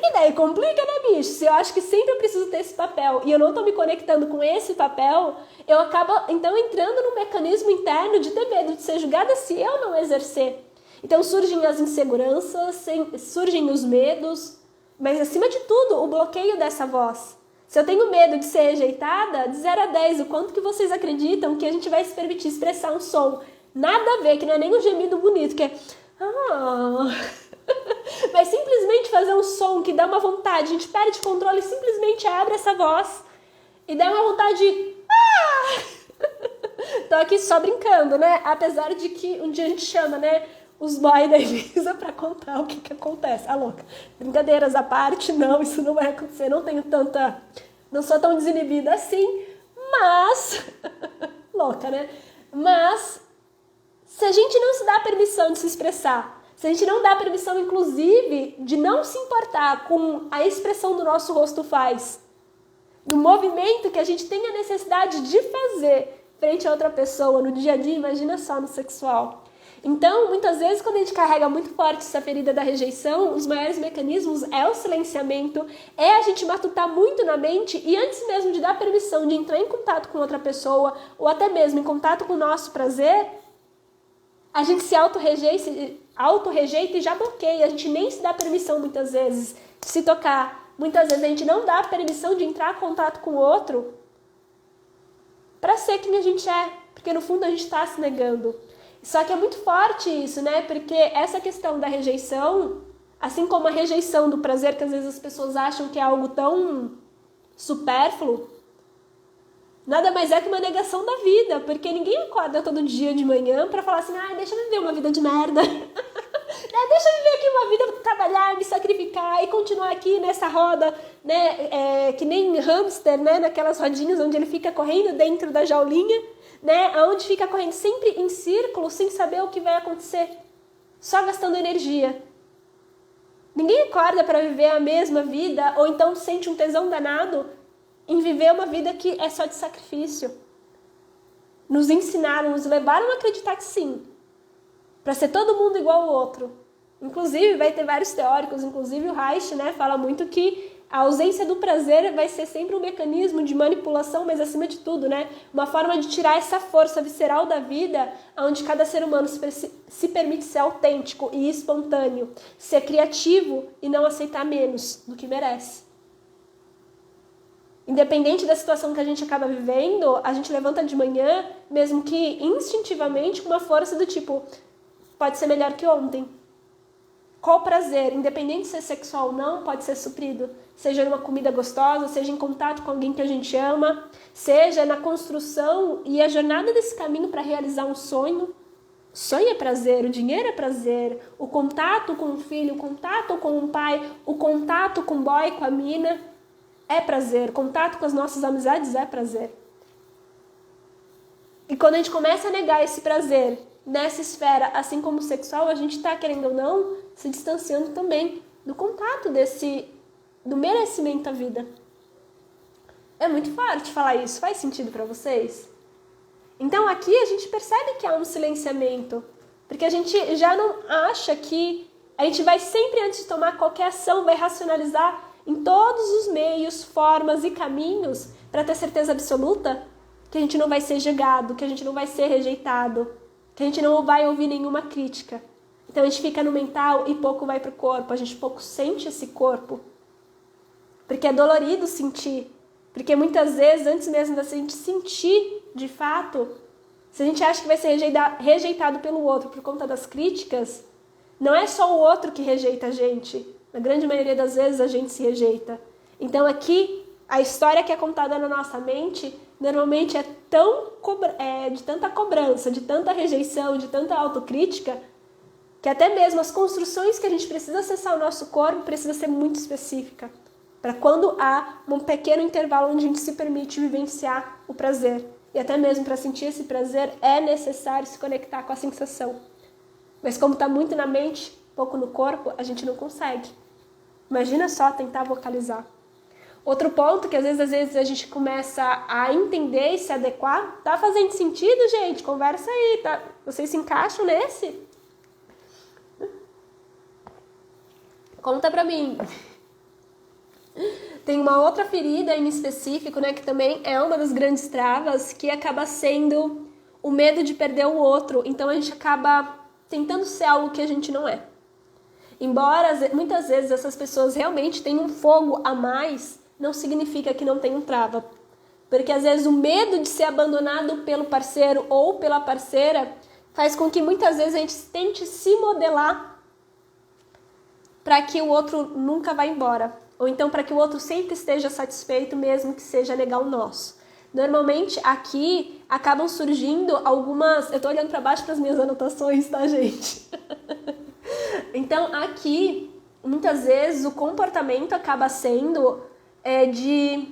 E daí complica, né, bicho? Se eu acho que sempre eu preciso ter esse papel e eu não tô me conectando com esse papel, eu acabo, então, entrando num mecanismo interno de ter medo de ser julgada se eu não exercer. Então surgem as inseguranças, surgem os medos, mas acima de tudo, o bloqueio dessa voz. Se eu tenho medo de ser rejeitada, de 0 a 10, o quanto que vocês acreditam que a gente vai se permitir expressar um som? Nada a ver, que não é nem um gemido bonito, que é... Mas simplesmente fazer um som que dá uma vontade, a gente perde o controle e simplesmente abre essa voz e dá uma vontade de... Tô aqui só brincando, Apesar de que um dia a gente chama, os boys da Elisa pra contar o que acontece. Louca. Brincadeiras à parte, não, isso não vai acontecer. Não sou tão desinibida assim, mas... louca, Mas, se a gente não se dá permissão de se expressar, se a gente não dá permissão, inclusive, de não se importar com a expressão do nosso rosto faz, do movimento que a gente tem a necessidade de fazer frente a outra pessoa no dia a dia, imagina só no sexual. Então, muitas vezes, quando a gente carrega muito forte essa ferida da rejeição, os maiores mecanismos é o silenciamento, é a gente matutar muito na mente e antes mesmo de dar permissão de entrar em contato com outra pessoa ou até mesmo em contato com o nosso prazer, a gente se auto-rejeita e já bloqueia. A gente nem se dá permissão, muitas vezes, de se tocar. Muitas vezes a gente não dá permissão de entrar em contato com o outro para ser quem a gente é, porque no fundo a gente está se negando. Só que é muito forte isso, Porque essa questão da rejeição, assim como a rejeição do prazer, que às vezes as pessoas acham que é algo tão supérfluo, nada mais é que uma negação da vida, porque ninguém acorda todo dia de manhã pra falar assim, deixa eu viver uma vida de merda. Deixa eu viver aqui uma vida, trabalhar, me sacrificar e continuar aqui nessa roda, que nem hamster, naquelas rodinhas onde ele fica correndo dentro da jaulinha, onde fica correndo sempre em círculo, sem saber o que vai acontecer, só gastando energia. Ninguém acorda para viver a mesma vida, ou então sente um tesão danado em viver uma vida que é só de sacrifício. Nos ensinaram, nos levaram a acreditar que sim, para ser todo mundo igual ao outro. Inclusive, vai ter vários teóricos, inclusive o Reich, né, fala muito que a ausência do prazer vai ser sempre um mecanismo de manipulação, mas acima de tudo, né, uma forma de tirar essa força visceral da vida, onde cada ser humano se permite ser autêntico e espontâneo, ser criativo e não aceitar menos do que merece. Independente da situação que a gente acaba vivendo, a gente levanta de manhã, mesmo que instintivamente, com uma força do tipo, pode ser melhor que ontem. Qual prazer, independente de ser sexual ou não, pode ser suprido? Seja numa comida gostosa, seja em contato com alguém que a gente ama, seja na construção e a jornada desse caminho para realizar um sonho. Sonho é prazer, o dinheiro é prazer, o contato com o filho, o contato com o pai, o contato com o boy, com a mina, é prazer. Contato com as nossas amizades é prazer. E quando a gente começa a negar esse prazer nessa esfera, assim como o sexual, a gente está, querendo ou não, se distanciando também do contato do merecimento à vida. É muito forte falar isso. Faz sentido para vocês? Então aqui a gente percebe que há um silenciamento, porque a gente já não acha que a gente vai sempre, antes de tomar qualquer ação, vai racionalizar em todos os meios, formas e caminhos para ter certeza absoluta que a gente não vai ser julgado, que a gente não vai ser rejeitado, que a gente não vai ouvir nenhuma crítica. Então a gente fica no mental e pouco vai para o corpo, a gente pouco sente esse corpo. Porque é dolorido sentir. Porque muitas vezes, antes mesmo da gente sentir de fato, se a gente acha que vai ser rejeitado pelo outro por conta das críticas, não é só o outro que rejeita a gente. Na grande maioria das vezes a gente se rejeita. Então aqui, a história que é contada na nossa mente, normalmente é de tanta cobrança, de tanta rejeição, de tanta autocrítica, que até mesmo as construções que a gente precisa acessar o nosso corpo precisa ser muito específica. Para quando há um pequeno intervalo onde a gente se permite vivenciar o prazer. E até mesmo para sentir esse prazer é necessário se conectar com a sensação. Mas como está muito na mente, pouco no corpo, a gente não consegue. Imagina só tentar vocalizar. Outro ponto que às vezes a gente começa a entender e se adequar. Tá fazendo sentido, gente? Conversa aí, tá? Vocês se encaixam nesse? Conta pra mim. Tem uma outra ferida em específico, né, que também é uma das grandes travas, que acaba sendo o medo de perder o outro. Então a gente acaba tentando ser algo que a gente não é. Embora muitas vezes essas pessoas realmente tenham um fogo a mais, não significa que não tenham trava. Porque às vezes o medo de ser abandonado pelo parceiro ou pela parceira faz com que muitas vezes a gente tente se modelar para que o outro nunca vá embora. Ou então para que o outro sempre esteja satisfeito, mesmo que seja negar o nosso. Normalmente aqui acabam surgindo algumas... Eu tô olhando para baixo para as minhas anotações, tá, gente? Então aqui, muitas vezes o comportamento acaba sendo de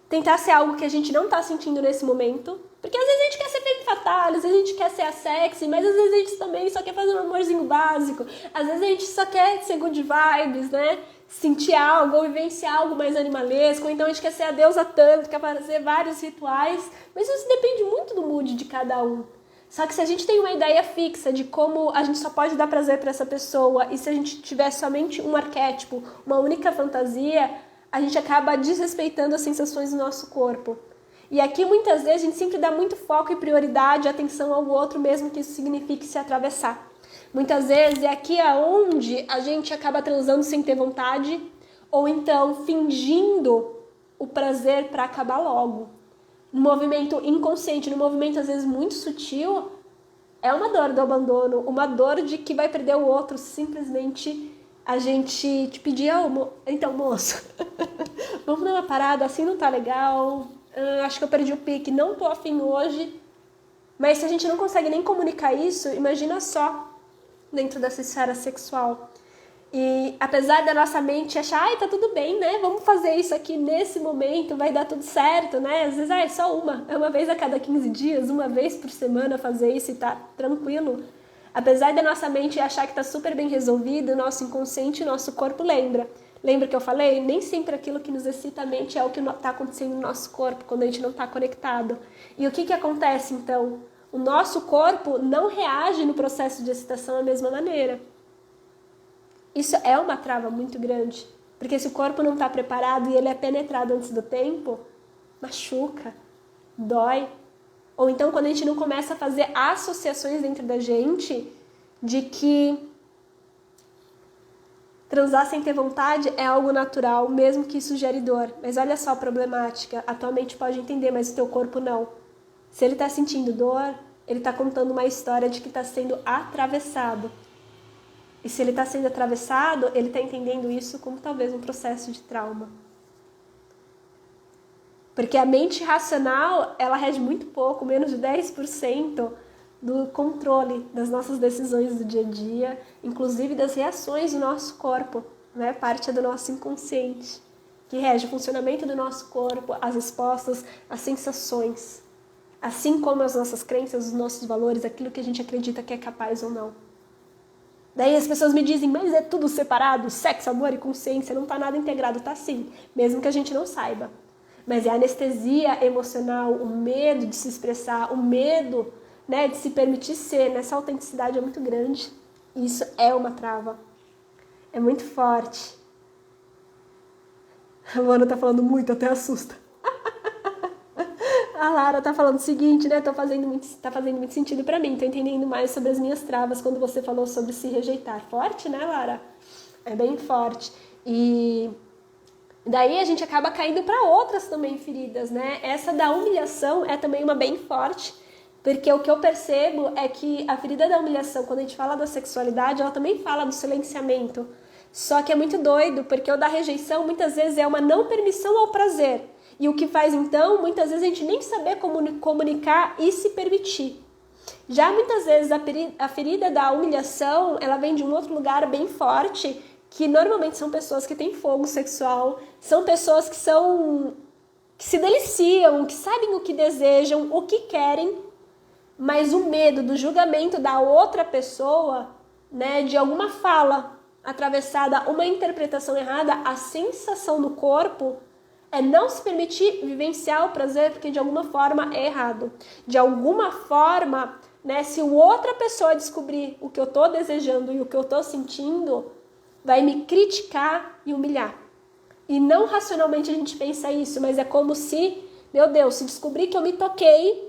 tentar ser algo que a gente não está sentindo nesse momento. Porque às vezes a gente quer ser femme fatale, às vezes a gente quer ser a sexy, mas às vezes a gente também só quer fazer um amorzinho básico. Às vezes a gente só quer ser good vibes, né? Sentir algo ou vivenciar algo mais animalesco. Ou então a gente quer ser a deusa tântrica, fazer vários rituais. Mas isso depende muito do mood de cada um. Só que se a gente tem uma ideia fixa de como a gente só pode dar prazer para essa pessoa e se a gente tiver somente um arquétipo, uma única fantasia, a gente acaba desrespeitando as sensações do nosso corpo. E aqui muitas vezes a gente sempre dá muito foco e prioridade, atenção ao outro, mesmo que isso signifique se atravessar. Muitas vezes é aqui aonde a gente acaba transando sem ter vontade, ou então fingindo o prazer para acabar logo. No movimento inconsciente, no movimento às vezes muito sutil, é uma dor do abandono, uma dor de que vai perder o outro, simplesmente a gente te pedir, então moço, vamos dar uma parada, assim não tá legal, acho que eu perdi o pique, não tô afim hoje. Mas se a gente não consegue nem comunicar isso, imagina só dentro dessa esfera sexual. E apesar da nossa mente achar, tá tudo bem, né? Vamos fazer isso aqui nesse momento, vai dar tudo certo, né? Às vezes é só uma vez a cada 15 dias, uma vez por semana fazer isso e tá tranquilo. Apesar da nossa mente achar que tá super bem resolvido, o nosso inconsciente, o nosso corpo lembra. Lembra que eu falei? Nem sempre aquilo que nos excita a mente é o que tá acontecendo no nosso corpo, quando a gente não tá conectado. E o que acontece então? O nosso corpo não reage no processo de excitação da mesma maneira. Isso é uma trava muito grande. Porque se o corpo não está preparado e ele é penetrado antes do tempo, machuca, dói. Ou então quando a gente não começa a fazer associações dentro da gente de que transar sem ter vontade é algo natural, mesmo que isso gere dor. Mas olha só a problemática. A tua mente pode entender, mas o teu corpo não. Se ele está sentindo dor, ele está contando uma história de que está sendo atravessado. E se ele está sendo atravessado, ele está entendendo isso como talvez um processo de trauma. Porque a mente racional, ela rege muito pouco, menos de 10% do controle das nossas decisões do dia a dia, inclusive das reações do nosso corpo, né? Parte do nosso inconsciente, que rege o funcionamento do nosso corpo, as respostas, as sensações, assim como as nossas crenças, os nossos valores, aquilo que a gente acredita que é capaz ou não. Daí as pessoas me dizem, mas é tudo separado, sexo, amor e consciência, não está nada integrado. Tá sim, mesmo que a gente não saiba. Mas é a anestesia emocional, o medo de se expressar, o medo, né, de se permitir ser, nessa autenticidade é muito grande. E isso é uma trava. É muito forte. A Luana tá falando muito, até assusta. A Lara tá falando o seguinte, né? Tá fazendo muito sentido pra mim. Tô entendendo mais sobre as minhas travas quando você falou sobre se rejeitar. Forte, né, Lara? É bem forte. E daí a gente acaba caindo para outras também feridas, né? Essa da humilhação é também uma bem forte, porque o que eu percebo é que a ferida da humilhação, quando a gente fala da sexualidade, ela também fala do silenciamento. Só que é muito doido, porque o da rejeição muitas vezes é uma não permissão ao prazer. E o que faz então, muitas vezes a gente nem saber comunicar e se permitir. Já muitas vezes a ferida da humilhação, ela vem de um outro lugar bem forte, que normalmente são pessoas que têm fogo sexual, são pessoas que se deliciam, que sabem o que desejam, o que querem, mas o medo do julgamento da outra pessoa, né, de alguma fala atravessada, uma interpretação errada, a sensação do corpo é não se permitir vivenciar o prazer porque de alguma forma é errado. De alguma forma, né, se outra pessoa descobrir o que eu estou desejando e o que eu estou sentindo, vai me criticar e humilhar. E não racionalmente a gente pensa isso, mas é como se, meu Deus, se descobrir que eu me toquei,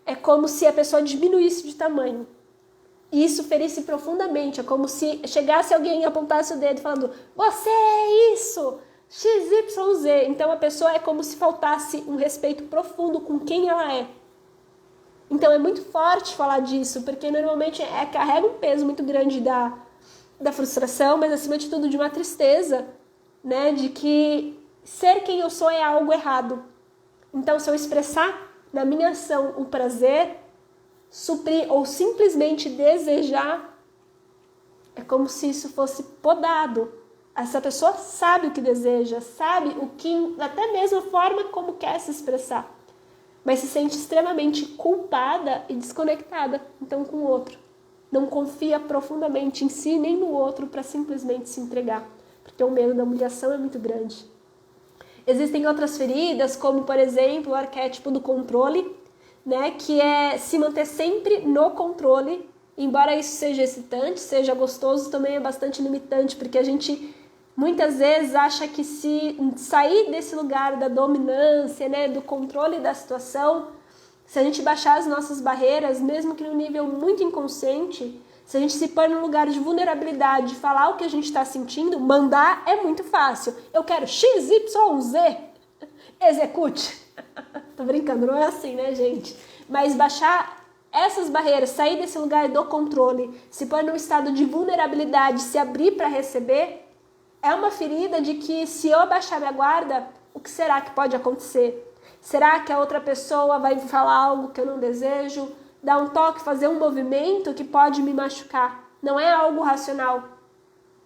é como se a pessoa diminuísse de tamanho. E isso ferisse profundamente, é como se chegasse alguém e apontasse o dedo falando, você é isso, XYZ. Então a pessoa é como se faltasse um respeito profundo com quem ela é. Então é muito forte falar disso, porque normalmente carrega um peso muito grande da frustração, mas acima de tudo de uma tristeza, né, de que ser quem eu sou é algo errado. Então se eu expressar na minha ação o prazer, suprir ou simplesmente desejar, é como se isso fosse podado. Essa pessoa sabe o que deseja, sabe o que, até mesmo a forma como quer se expressar, mas se sente extremamente culpada e desconectada, então, com o outro. Não confia profundamente em si nem no outro para simplesmente se entregar, porque o medo da humilhação é muito grande. Existem outras feridas, como, por exemplo, o arquétipo do controle, né, que é se manter sempre no controle. Embora isso seja excitante, seja gostoso, também é bastante limitante, porque a gente muitas vezes acha que se sair desse lugar da dominância, né, do controle da situação, se a gente baixar as nossas barreiras, mesmo que no nível muito inconsciente, se a gente se pôr num lugar de vulnerabilidade, falar o que a gente está sentindo, mandar é muito fácil. Eu quero XYZ, execute. Tô brincando, não é assim, né, gente? Mas baixar essas barreiras, sair desse lugar do controle, se pôr num estado de vulnerabilidade, se abrir para receber, é uma ferida de que se eu abaixar minha guarda, o que será que pode acontecer? Será que a outra pessoa vai falar algo que eu não desejo? Dar um toque, fazer um movimento que pode me machucar? Não é algo racional.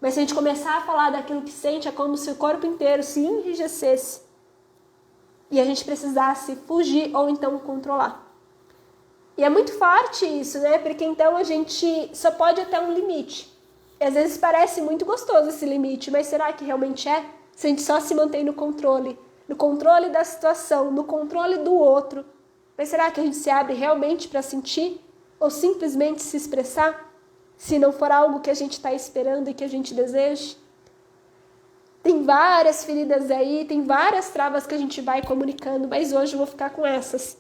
Mas se a gente começar a falar daquilo que sente, é como se o corpo inteiro se enrijecesse e a gente precisasse fugir ou então controlar. E é muito forte isso, né? Porque então a gente só pode até um limite. E às vezes parece muito gostoso esse limite, mas será que realmente é? Se a gente só se mantém no controle da situação, no controle do outro, mas será que a gente se abre realmente para sentir? Ou simplesmente se expressar? se não for algo que a gente está esperando e que a gente deseja. Tem várias feridas aí, tem várias travas que a gente vai comunicando, mas hoje eu vou ficar com essas.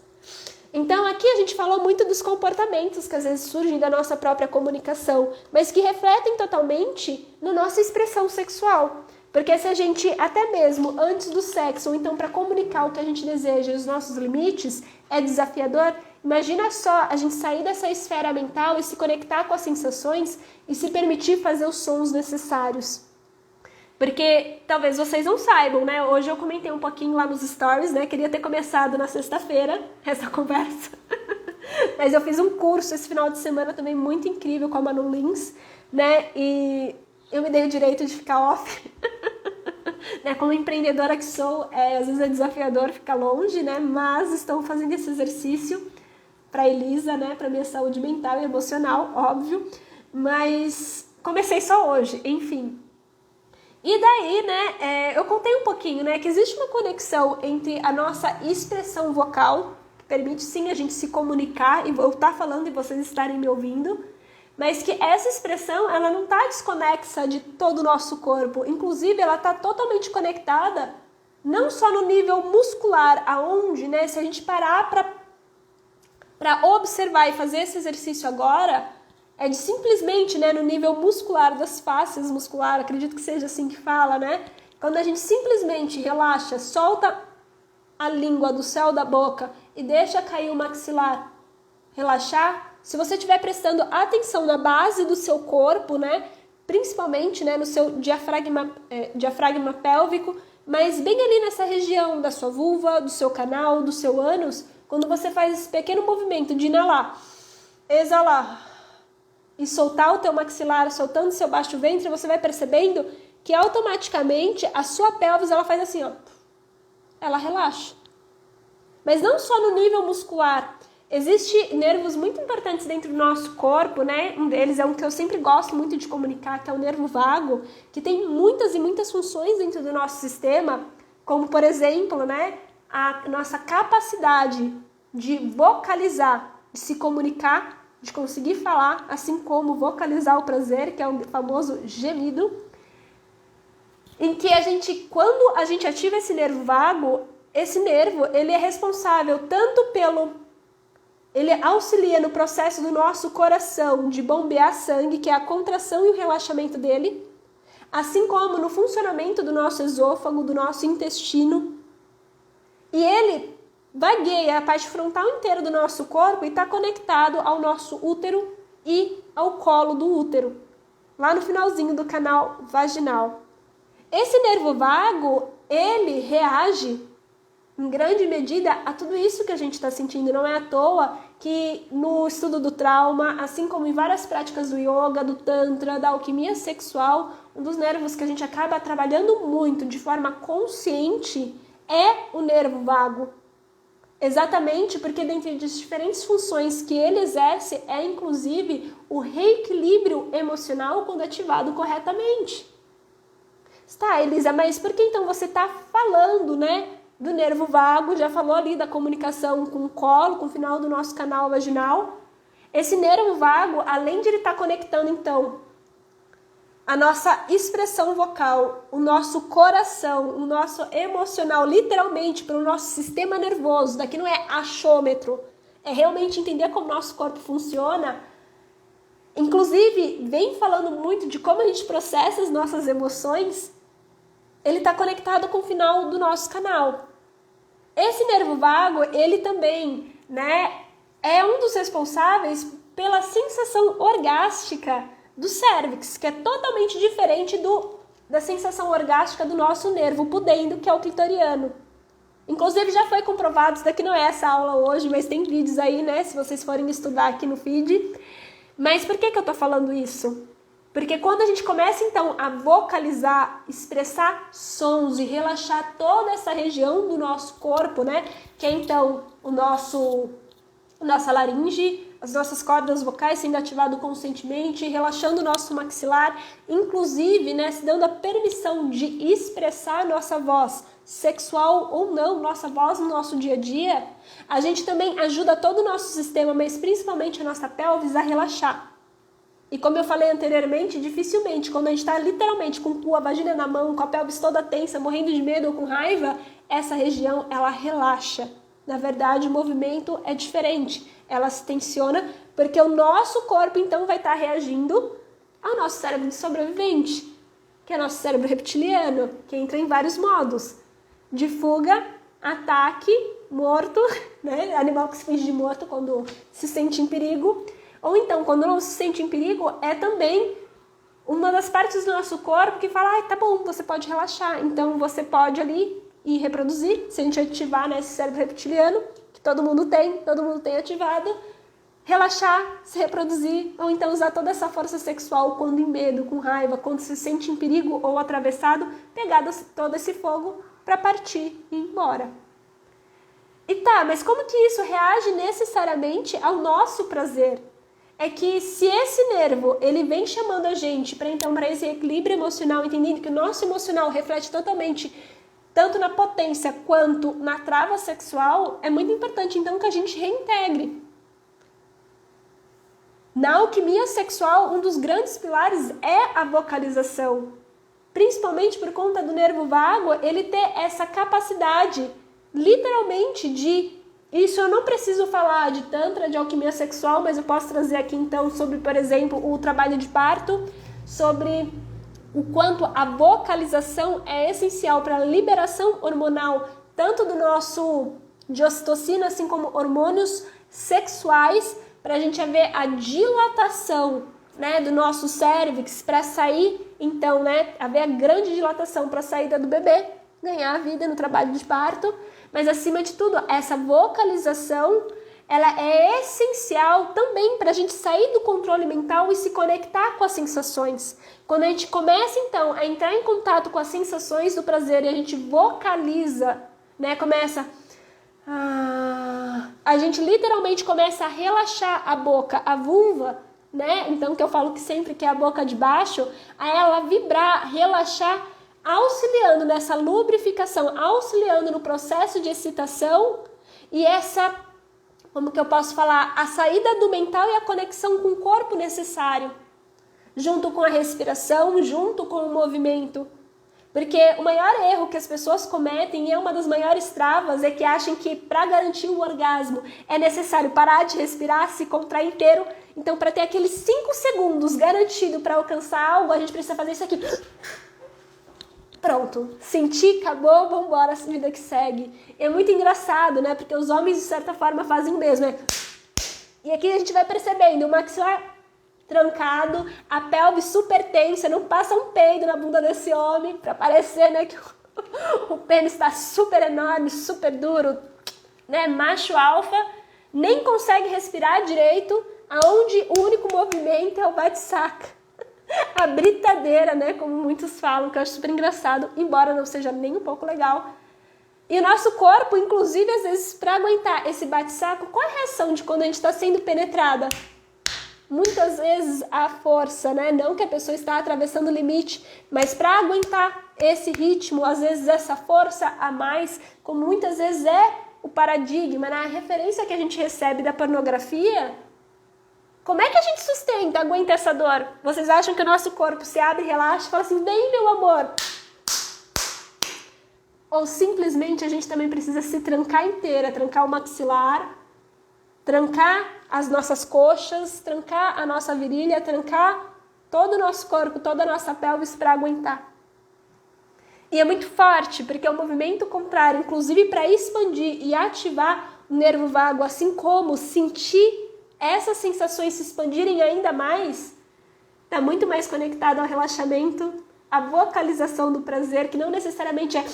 Então aqui a gente falou muito dos comportamentos que às vezes surgem da nossa própria comunicação, mas que refletem totalmente na nossa expressão sexual. Porque se a gente, até mesmo antes do sexo, ou então para comunicar o que a gente deseja e os nossos limites, é desafiador, imagina só a gente sair dessa esfera mental e se conectar com as sensações e se permitir fazer os sons necessários. Porque talvez vocês não saibam, né? Hoje eu comentei um pouquinho lá nos stories, né? Queria ter começado na sexta-feira essa conversa. Mas eu fiz um curso esse final de semana também muito incrível com a Manu Lins, né? E eu me dei o direito de ficar off. Né? Como empreendedora que sou, às vezes é desafiador ficar longe, né? Mas estou fazendo esse exercício para Elisa, né? Para minha saúde mental e emocional, óbvio. Mas comecei só hoje, enfim. E daí, né, eu contei um pouquinho, né, que existe uma conexão entre a nossa expressão vocal, que permite sim a gente se comunicar e eu estar falando e vocês estarem me ouvindo, mas que essa expressão, ela não está desconexa de todo o nosso corpo, inclusive ela está totalmente conectada, não só no nível muscular, aonde, né, se a gente parar para observar e fazer esse exercício agora, é de simplesmente, né, no nível muscular das fáscias muscular, acredito que seja assim que fala, né? Quando a gente simplesmente relaxa, solta a língua do céu da boca e deixa cair o maxilar, relaxar, se você estiver prestando atenção na base do seu corpo, né, principalmente, né, no seu diafragma pélvico, mas bem ali nessa região da sua vulva, do seu canal, do seu ânus, quando você faz esse pequeno movimento de inalar, exalar, e soltar o teu maxilar, soltando o seu baixo ventre, você vai percebendo que automaticamente a sua pelvis, ela faz assim, ó, ela relaxa. Mas não só no nível muscular, existem nervos muito importantes dentro do nosso corpo, né? Um deles é um que eu sempre gosto muito de comunicar, que é o nervo vago, que tem muitas e muitas funções dentro do nosso sistema, como por exemplo, né, a nossa capacidade de vocalizar, de se comunicar, de conseguir falar, assim como vocalizar o prazer, que é o famoso gemido, em que quando a gente ativa esse nervo vago, esse nervo, ele é responsável tanto ele auxilia no processo do nosso coração de bombear sangue, que é a contração e o relaxamento dele, assim como no funcionamento do nosso esôfago, do nosso intestino, e ele vagueia a parte frontal inteira do nosso corpo e está conectado ao nosso útero e ao colo do útero, lá no finalzinho do canal vaginal. Esse nervo vago, ele reage em grande medida a tudo isso que a gente está sentindo. Não é à toa que no estudo do trauma, assim como em várias práticas do yoga, do tantra, da alquimia sexual, um dos nervos que a gente acaba trabalhando muito de forma consciente é o nervo vago. Exatamente porque dentre as diferentes funções que ele exerce é inclusive o reequilíbrio emocional quando ativado corretamente. Tá, Elisa, mas por que então você está falando, né, do nervo vago? Já falou ali da comunicação com o colo, com o final do nosso canal vaginal. Esse nervo vago, além de ele estar conectando então a nossa expressão vocal, o nosso coração, o nosso emocional, literalmente, para o nosso sistema nervoso. Daqui não é achômetro, é realmente entender como o nosso corpo funciona. Inclusive, vem falando muito de como a gente processa as nossas emoções. Ele está conectado com o final do nosso canal. Esse nervo vago, ele também, né, é um dos responsáveis pela sensação orgástica do cérvix, que é totalmente diferente da sensação orgástica do nosso nervo pudendo, que é o clitoriano. Inclusive já foi comprovado, isso daqui não é essa aula hoje, mas tem vídeos aí, né, se vocês forem estudar aqui no feed. Mas por que eu tô falando isso? Porque quando a gente começa então a vocalizar, expressar sons e relaxar toda essa região do nosso corpo, né, que é então nossa laringe, as nossas cordas vocais sendo ativadas conscientemente, relaxando o nosso maxilar, inclusive, né, se dando a permissão de expressar nossa voz, sexual ou não, nossa voz no nosso dia a dia, a gente também ajuda todo o nosso sistema, mas principalmente a nossa pelvis a relaxar. E como eu falei anteriormente, dificilmente, quando a gente está literalmente com o cu, a vagina na mão, com a pelvis toda tensa, morrendo de medo ou com raiva, essa região, ela relaxa. Na verdade, o movimento é diferente. Ela se tensiona porque o nosso corpo, então, vai estar reagindo ao nosso cérebro de sobrevivente, que é nosso cérebro reptiliano, que entra em vários modos. De fuga, ataque, morto, né? Animal que se finge de morto quando se sente em perigo. Ou então, quando não se sente em perigo, é também uma das partes do nosso corpo que fala, tá bom, você pode relaxar. Então, você pode ali ir reproduzir, se a gente ativar esse cérebro reptiliano, que todo mundo tem ativado, relaxar, se reproduzir, ou então usar toda essa força sexual quando em medo, com raiva, quando se sente em perigo ou atravessado, pegar todo esse fogo para partir e ir embora. E tá, mas como que isso reage necessariamente ao nosso prazer? É que se esse nervo, ele vem chamando a gente para esse equilíbrio emocional, entendendo que o nosso emocional reflete totalmente, tanto na potência quanto na trava sexual, é muito importante então que a gente reintegre. Na alquimia sexual, um dos grandes pilares é a vocalização. Principalmente por conta do nervo vago, ele ter essa capacidade, literalmente, de... Isso eu não preciso falar de tantra, de alquimia sexual, mas eu posso trazer aqui então sobre, por exemplo, o trabalho de parto, sobre o quanto a vocalização é essencial para a liberação hormonal, tanto do nosso de ocitocina, assim como hormônios sexuais, para a gente ver a dilatação, né, do nosso cérvix para sair, então, né, haver a grande dilatação para a saída do bebê, ganhar a vida no trabalho de parto. Mas, acima de tudo, essa vocalização, ela é essencial também para a gente sair do controle mental e se conectar com as sensações. Quando a gente começa, então, a entrar em contato com as sensações do prazer e a gente vocaliza, né, a gente literalmente começa a relaxar a boca, a vulva, né, então que eu falo que sempre que é a boca de baixo, a ela vibrar, relaxar, auxiliando nessa lubrificação, auxiliando no processo de excitação e essa, como que eu posso falar, a saída do mental e a conexão com o corpo necessário, junto com a respiração, junto com o movimento. Porque o maior erro que as pessoas cometem, e é uma das maiores travas, é que acham que para garantir o orgasmo é necessário parar de respirar, se contrair inteiro. Então, para ter aqueles 5 segundos garantido para alcançar algo, a gente precisa fazer isso aqui. Pronto, senti, acabou, vambora, a vida que segue. É muito engraçado, né? Porque os homens, de certa forma, fazem o mesmo, né? E aqui a gente vai percebendo o maxilar trancado, a pelve super tensa, não passa um peido na bunda desse homem pra parecer, né, que o pênis está super enorme, super duro, né? Macho alfa, nem consegue respirar direito, aonde o único movimento é o bate-saca. A britadeira, né, como muitos falam, que eu acho super engraçado, embora não seja nem um pouco legal. E o nosso corpo, inclusive, às vezes, para aguentar esse bate-saco, qual é a reação de quando a gente está sendo penetrada? Muitas vezes a força, né, não que a pessoa está atravessando o limite, mas para aguentar esse ritmo, às vezes essa força a mais, como muitas vezes é o paradigma, né, a referência que a gente recebe da pornografia. Como é que a gente sustenta, aguenta essa dor? Vocês acham que o nosso corpo se abre, relaxa e fala assim, vem meu amor? Ou simplesmente a gente também precisa se trancar inteira, trancar o maxilar, trancar as nossas coxas, trancar a nossa virilha, trancar todo o nosso corpo, toda a nossa pelvis para aguentar. E é muito forte, porque é um movimento contrário, inclusive para expandir e ativar o nervo vago, assim como sentir essas sensações se expandirem ainda mais, está muito mais conectado ao relaxamento, à vocalização do prazer, que não necessariamente é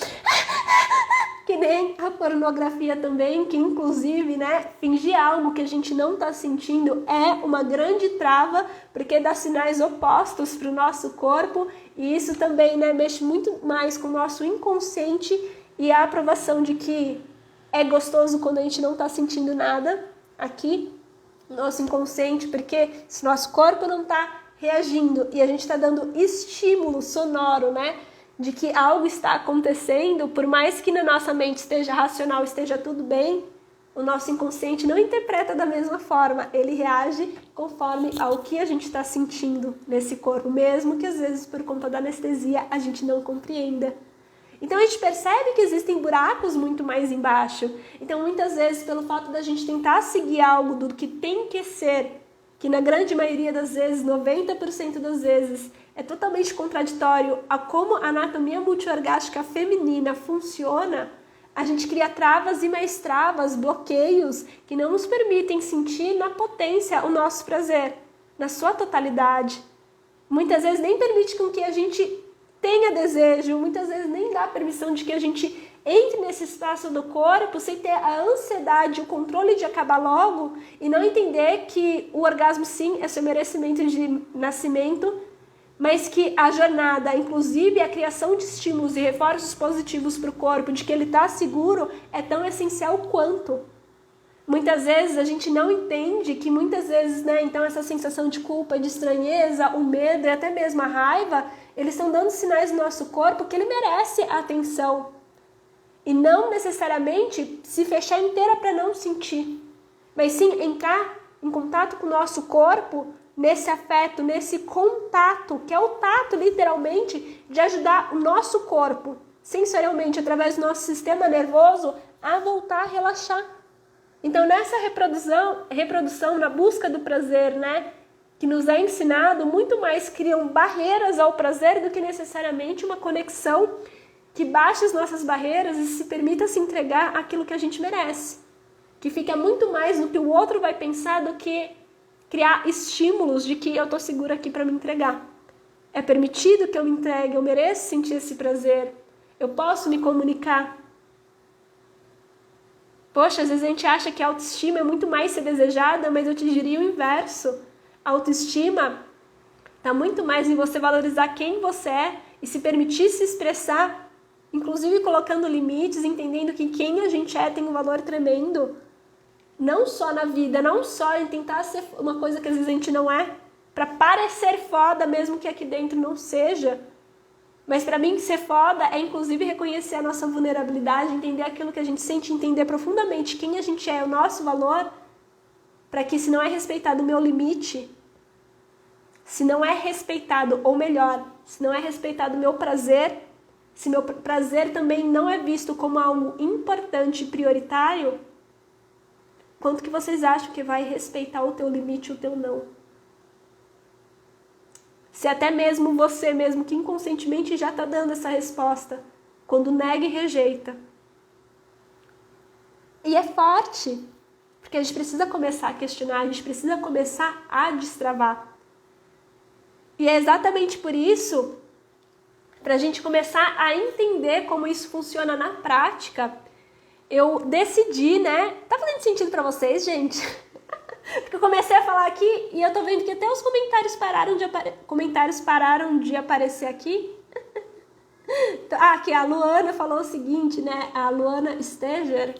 que nem a pornografia também, que inclusive, né, fingir algo que a gente não está sentindo é uma grande trava, porque dá sinais opostos para o nosso corpo, e isso também, né, mexe muito mais com o nosso inconsciente e a aprovação de que é gostoso quando a gente não está sentindo nada aqui, nosso inconsciente, porque se nosso corpo não está reagindo e a gente está dando estímulo sonoro, né, de que algo está acontecendo, por mais que na nossa mente esteja racional, esteja tudo bem, O nosso inconsciente não interpreta da mesma forma, ele reage conforme ao que a gente está sentindo nesse corpo, mesmo que às vezes por conta da anestesia a gente não compreenda. Então a gente percebe que existem buracos muito mais embaixo. Então muitas vezes pelo fato da gente tentar seguir algo do que tem que ser, que na grande maioria das vezes, 90% das vezes, é totalmente contraditório a como a anatomia multiorgástica feminina funciona, a gente cria travas e mais travas, bloqueios, que não nos permitem sentir na potência o nosso prazer, na sua totalidade. Muitas vezes nem permite com que a gente tenha desejo, muitas vezes nem dá permissão de que a gente entre nesse espaço do corpo sem ter a ansiedade, o controle de acabar logo e não entender que o orgasmo sim é seu merecimento de nascimento, mas que a jornada, inclusive a criação de estímulos e reforços positivos para o corpo, de que ele está seguro, é tão essencial quanto. Muitas vezes a gente não entende que muitas vezes, né, então essa sensação de culpa, de estranheza, o medo e até mesmo a raiva, eles estão dando sinais no nosso corpo que ele merece atenção. E não necessariamente se fechar inteira para não sentir, mas sim entrar em contato com o nosso corpo, nesse afeto, nesse contato, que é o tato, literalmente, de ajudar o nosso corpo, sensorialmente, através do nosso sistema nervoso, a voltar a relaxar. Então, nessa reprodução na busca do prazer, né, que nos é ensinado, muito mais criam barreiras ao prazer do que necessariamente uma conexão que baixe as nossas barreiras e se permita se entregar aquilo que a gente merece. Que fica muito mais no que o outro vai pensar do que criar estímulos de que eu estou segura aqui para me entregar. É permitido que eu me entregue, eu mereço sentir esse prazer, eu posso me comunicar. Poxa, às vezes a gente acha que a autoestima é muito mais ser desejada, mas eu te diria o inverso. A autoestima está muito mais em você valorizar quem você é e se permitir se expressar, inclusive colocando limites, entendendo que quem a gente é tem um valor tremendo. Não só na vida, não só em tentar ser uma coisa que às vezes a gente não é, para parecer foda mesmo que aqui dentro não seja. Mas para mim ser foda é inclusive reconhecer a nossa vulnerabilidade, entender aquilo que a gente sente, entender profundamente quem a gente é, o nosso valor, para que se não é respeitado o meu limite, se não é respeitado, ou melhor, se não é respeitado o meu prazer, se meu prazer também não é visto como algo importante e prioritário, quanto que vocês acham que vai respeitar o teu limite, o teu não? Se até mesmo você mesmo que inconscientemente já está dando essa resposta, quando nega e rejeita. E é forte, porque a gente precisa começar a questionar, a gente precisa começar a destravar. E é exatamente por isso, para a gente começar a entender como isso funciona na prática, eu decidi, né? Tá fazendo sentido pra vocês, gente? Porque eu comecei a falar aqui e eu tô vendo que até os comentários pararam de aparecer aqui. Que a Luana falou o seguinte, né? A Luana Steger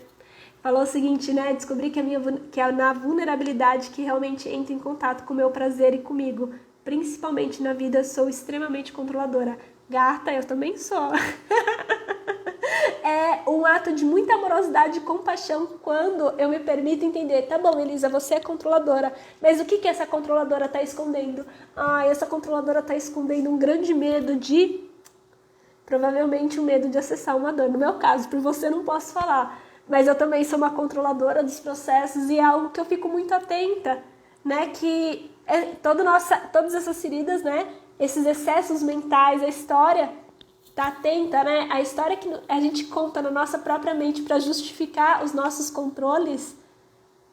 falou o seguinte, né? Descobri que é na vulnerabilidade que realmente entro em contato com o meu prazer e comigo. Principalmente na vida, sou extremamente controladora. Gata, eu também sou. É um ato de muita amorosidade e compaixão quando eu me permito entender, tá bom, Elisa, você é controladora, mas o que essa controladora está escondendo? Essa controladora está escondendo um grande medo provavelmente um medo de acessar uma dor. No meu caso, por você não posso falar, mas eu também sou uma controladora dos processos e é algo que eu fico muito atenta, né, que todas essas feridas, né, esses excessos mentais, a história, tá atenta, né? A história que a gente conta na nossa própria mente para justificar os nossos controles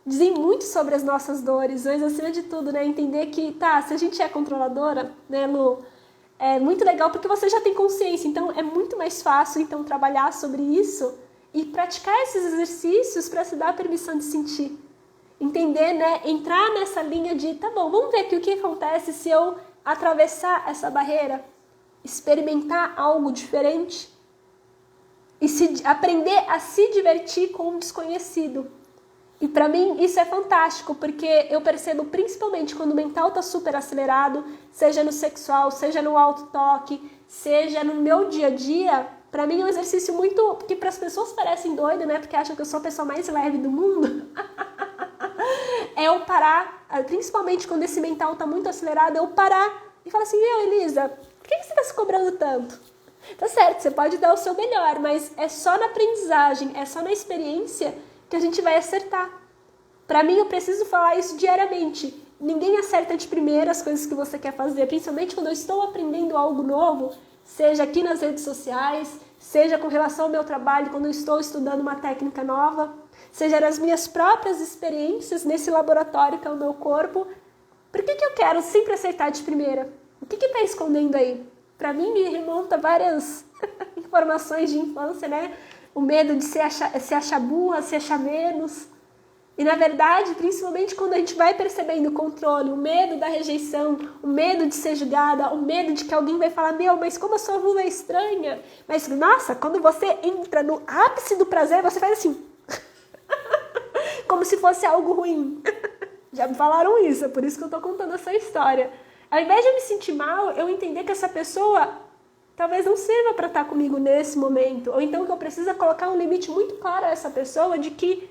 dizem muito sobre as nossas dores, mas acima de tudo, né? Entender que, se a gente é controladora, né, Lu, é muito legal porque você já tem consciência, então é muito mais fácil, então, trabalhar sobre isso e praticar esses exercícios para se dar a permissão de sentir. Entender, né? Entrar nessa linha de, tá bom, vamos ver aqui o que acontece se eu atravessar essa barreira, experimentar algo diferente e aprender a se divertir com o desconhecido. E para mim isso é fantástico, porque eu percebo principalmente quando o mental tá super acelerado, seja no sexual, seja no auto-toque, seja no meu dia a dia, Pra mim é um exercício muito... Porque para as pessoas parecem doido, né? Porque acham que eu sou a pessoa mais leve do mundo. É eu parar, principalmente quando esse mental tá muito acelerado, eu parar e falar assim, Elisa, por que você tá se cobrando tanto? Tá certo, você pode dar o seu melhor, mas é só na aprendizagem, é só na experiência que a gente vai acertar. Pra mim, eu preciso falar isso diariamente. Ninguém acerta de primeira as coisas que você quer fazer, principalmente quando eu estou aprendendo algo novo, seja aqui nas redes sociais, seja com relação ao meu trabalho, quando eu estou estudando uma técnica nova, seja nas minhas próprias experiências nesse laboratório que é o meu corpo. Por que eu quero sempre acertar de primeira? O que está escondendo aí? Para mim, me remonta várias informações de infância, né? O medo de se achar burra, se achar menos. E, na verdade, principalmente quando a gente vai percebendo o controle, o medo da rejeição, o medo de ser julgada, o medo de que alguém vai falar, mas como a sua vulva é estranha. Mas, nossa, quando você entra no ápice do prazer, você faz assim. Como se fosse algo ruim. Já me falaram isso, é por isso que eu tô contando essa história. Ao invés de eu me sentir mal, eu entender que essa pessoa talvez não sirva para estar comigo nesse momento. Ou então que eu preciso colocar um limite muito claro a essa pessoa de que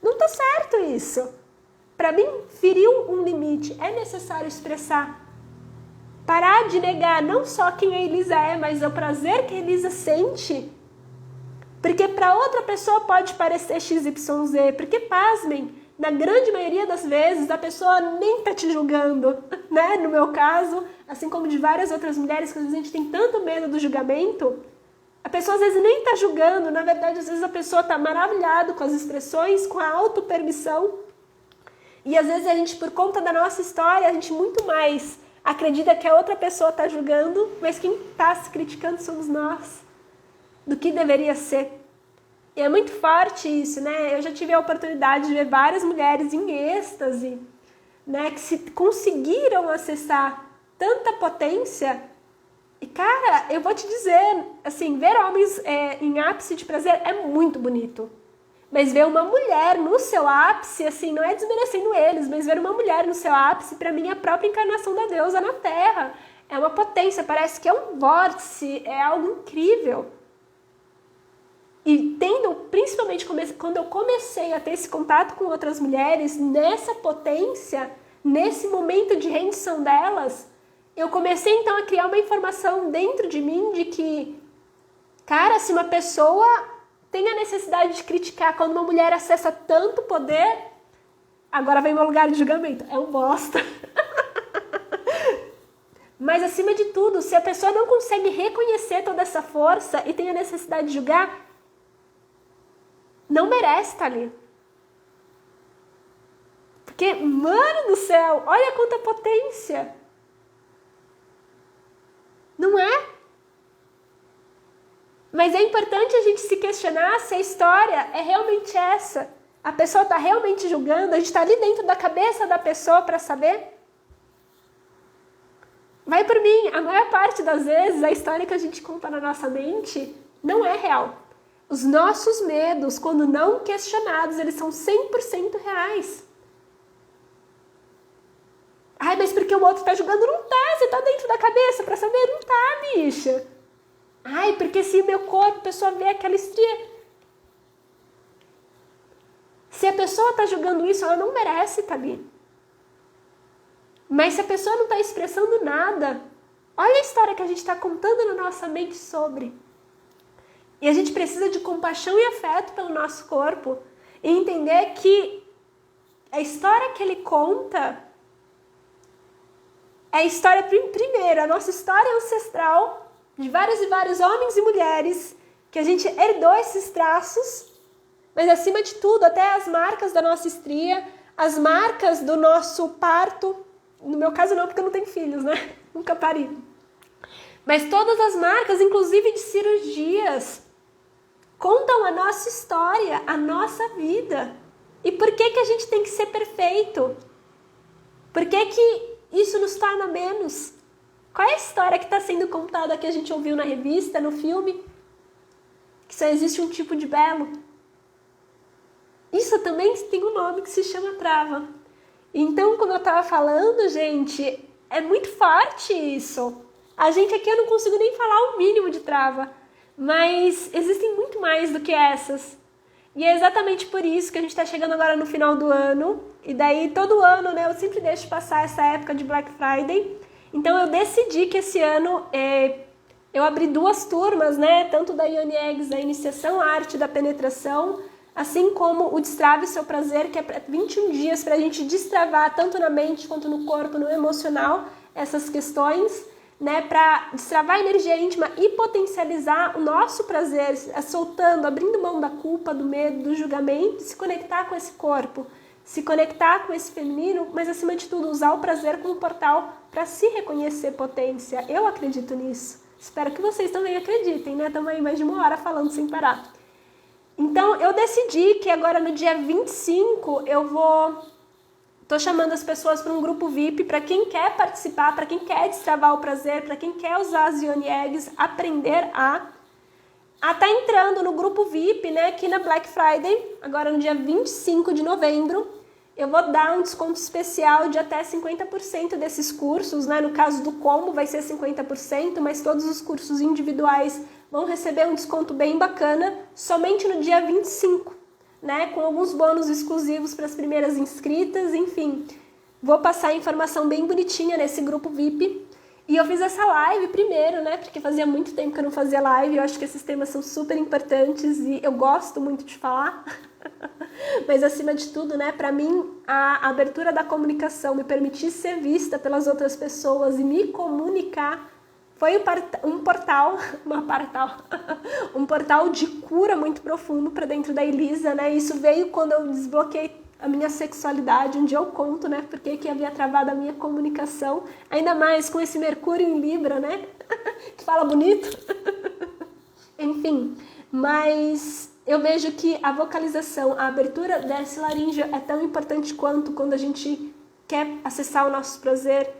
não tá certo isso. Para mim, feriu um limite. É necessário expressar. Parar de negar não só quem a Elisa é, mas o prazer que a Elisa sente. Porque para outra pessoa pode parecer XYZ. Porque, pasmem, na grande maioria das vezes, a pessoa nem tá te julgando, né? No meu caso, assim como de várias outras mulheres, que às vezes a gente tem tanto medo do julgamento, a pessoa às vezes nem tá julgando, na verdade, às vezes a pessoa tá maravilhada com as expressões, com a autopermissão, e às vezes a gente, por conta da nossa história, a gente muito mais acredita que a outra pessoa tá julgando, mas quem tá se criticando somos nós, do que deveria ser. E é muito forte isso, né? Eu já tive a oportunidade de ver várias mulheres em êxtase, né? Que conseguiram acessar tanta potência. E, cara, eu vou te dizer, assim, ver homens em ápice de prazer é muito bonito. Mas ver uma mulher no seu ápice, assim, não é desmerecendo eles, mas ver uma mulher no seu ápice, pra mim, é a própria encarnação da deusa na Terra. É uma potência, parece que é um vórtice, é algo incrível. E tendo, principalmente quando eu comecei a ter esse contato com outras mulheres, nessa potência, nesse momento de rendição delas, eu comecei então a criar uma informação dentro de mim de que, cara, se uma pessoa tem a necessidade de criticar quando uma mulher acessa tanto poder, agora vem meu lugar de julgamento, é um bosta. Mas acima de tudo, se a pessoa não consegue reconhecer toda essa força e tem a necessidade de julgar, não merece estar ali. Porque, mano do céu, olha quanta potência. Não é? Mas é importante a gente se questionar se a história é realmente essa. A pessoa está realmente julgando, a gente está ali dentro da cabeça da pessoa para saber. Vai por mim, a maior parte das vezes a história que a gente conta na nossa mente não é real. Os nossos medos, quando não questionados, eles são 100% reais. Ai, mas porque o outro tá julgando? Não tá, você tá dentro da cabeça pra saber? Não tá, bicha. Ai, porque se meu corpo, a pessoa vê aquela estria. Se a pessoa tá julgando isso, ela não merece estar ali. Mas se a pessoa não tá expressando nada, olha a história que a gente tá contando na nossa mente sobre. E a gente precisa de compaixão e afeto pelo nosso corpo e entender que a história que ele conta é a história, primeiro, a nossa história ancestral de vários e vários homens e mulheres que a gente herdou esses traços, mas acima de tudo, até as marcas da nossa estria, as marcas do nosso parto, no meu caso não, porque eu não tenho filhos, né? Nunca pari. Mas todas as marcas, inclusive de cirurgias, contam a nossa história, a nossa vida. E por que a gente tem que ser perfeito? Por que isso nos torna menos? Qual é a história que está sendo contada que a gente ouviu na revista, no filme? Que só existe um tipo de belo. Isso também tem um nome que se chama trava. Então, como eu estava falando, gente, é muito forte isso. A gente aqui, eu não consigo nem falar o mínimo de trava. Mas existem muito mais do que essas. E é exatamente por isso que a gente está chegando agora no final do ano. E daí todo ano, né, eu sempre deixo passar essa época de Black Friday. Então eu decidi que esse ano eu abri 2 turmas, né, tanto da Yoni Eggs, da Iniciação à Arte da Penetração, assim como o Destrave Seu Prazer, que é 21 dias para a gente destravar tanto na mente quanto no corpo, no emocional, essas questões, né, para destravar a energia íntima e potencializar o nosso prazer, soltando, abrindo mão da culpa, do medo, do julgamento, se conectar com esse corpo, se conectar com esse feminino, mas acima de tudo usar o prazer como portal para se reconhecer potência. Eu acredito nisso. Espero que vocês também acreditem, né? Estamos aí mais de 1 hora falando sem parar. Então eu decidi que agora no dia 25 tô chamando as pessoas para um grupo VIP, para quem quer participar, para quem quer destravar o prazer, para quem quer usar as Yoni Eggs, aprender a tá entrando no grupo VIP, né, aqui na Black Friday, agora no dia 25 de novembro. Eu vou dar um desconto especial de até 50% desses cursos, né? No caso do combo vai ser 50%, mas todos os cursos individuais vão receber um desconto bem bacana somente no dia 25, né? Com alguns bônus exclusivos para as primeiras inscritas, enfim. Vou passar a informação bem bonitinha nesse grupo VIP. E eu fiz essa live primeiro, né? Porque fazia muito tempo que eu não fazia live. Eu acho que esses temas são super importantes e eu gosto muito de falar. Mas acima de tudo, né? Para mim, a abertura da comunicação, me permitir ser vista pelas outras pessoas e me comunicar, foi um portal um portal de cura muito profundo para dentro da Elisa, né? Isso veio quando eu desbloqueei a minha sexualidade, onde eu conto, né, porque que havia travado a minha comunicação, ainda mais com esse Mercúrio em Libra, né, que fala bonito. Enfim, mas eu vejo que a vocalização, a abertura dessa laríngea é tão importante quanto quando a gente quer acessar o nosso prazer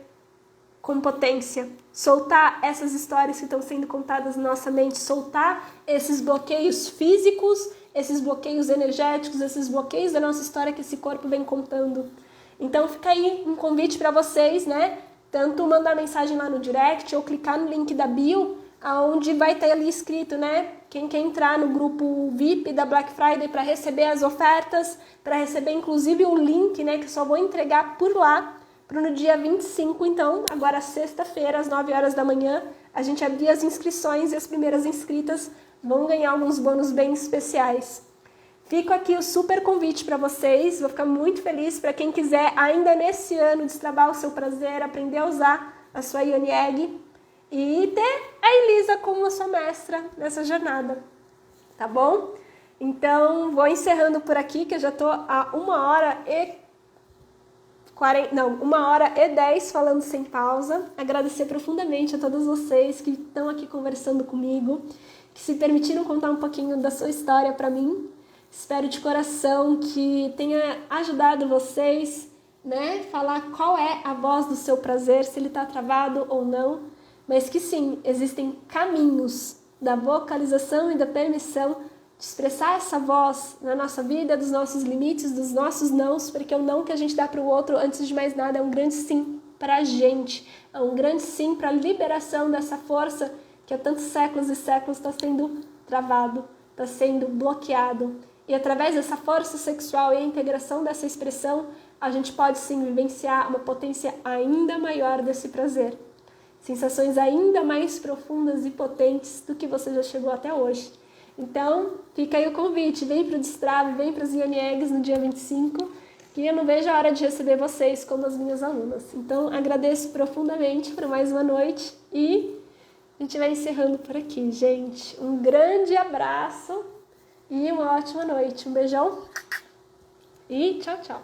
com potência, soltar essas histórias que estão sendo contadas na nossa mente, soltar esses bloqueios físicos, esses bloqueios energéticos, esses bloqueios da nossa história que esse corpo vem contando. Então fica aí um convite para vocês, né? Tanto mandar mensagem lá no direct ou clicar no link da bio, onde vai estar ali escrito, né? Quem quer entrar no grupo VIP da Black Friday para receber as ofertas, para receber inclusive um link, né? Que só vou entregar por lá, para no dia 25, então, agora sexta-feira, às 9 horas da manhã, a gente abrir as inscrições e as primeiras inscritas vão ganhar alguns bônus bem especiais. Fico aqui o super convite para vocês, vou ficar muito feliz para quem quiser ainda nesse ano destravar o seu prazer, aprender a usar a sua Yoni Egg e ter a Elisa como a sua mestra nessa jornada, tá bom? Então, vou encerrando por aqui, que eu já tô a 1h10 falando sem pausa. Agradecer profundamente a todos vocês que estão aqui conversando comigo, que se permitiram contar um pouquinho da sua história para mim. Espero de coração que tenha ajudado vocês, né? Falar qual é a voz do seu prazer, se ele está travado ou não. Mas que sim, existem caminhos da vocalização e da permissão de expressar essa voz na nossa vida, dos nossos limites, dos nossos nãos, porque o não que a gente dá para o outro, antes de mais nada, é um grande sim para a gente. É um grande sim para a liberação dessa força que há tantos séculos e séculos está sendo travado, está sendo bloqueado. E através dessa força sexual e a integração dessa expressão, a gente pode sim vivenciar uma potência ainda maior desse prazer. Sensações ainda mais profundas e potentes do que você já chegou até hoje. Então, fica aí o convite, vem para o Destrave, vem para as Yoni Eggs no dia 25, que eu não vejo a hora de receber vocês como as minhas alunas. Então, agradeço profundamente por mais uma noite e a gente vai encerrando por aqui, gente. Um grande abraço e uma ótima noite. Um beijão e tchau, tchau.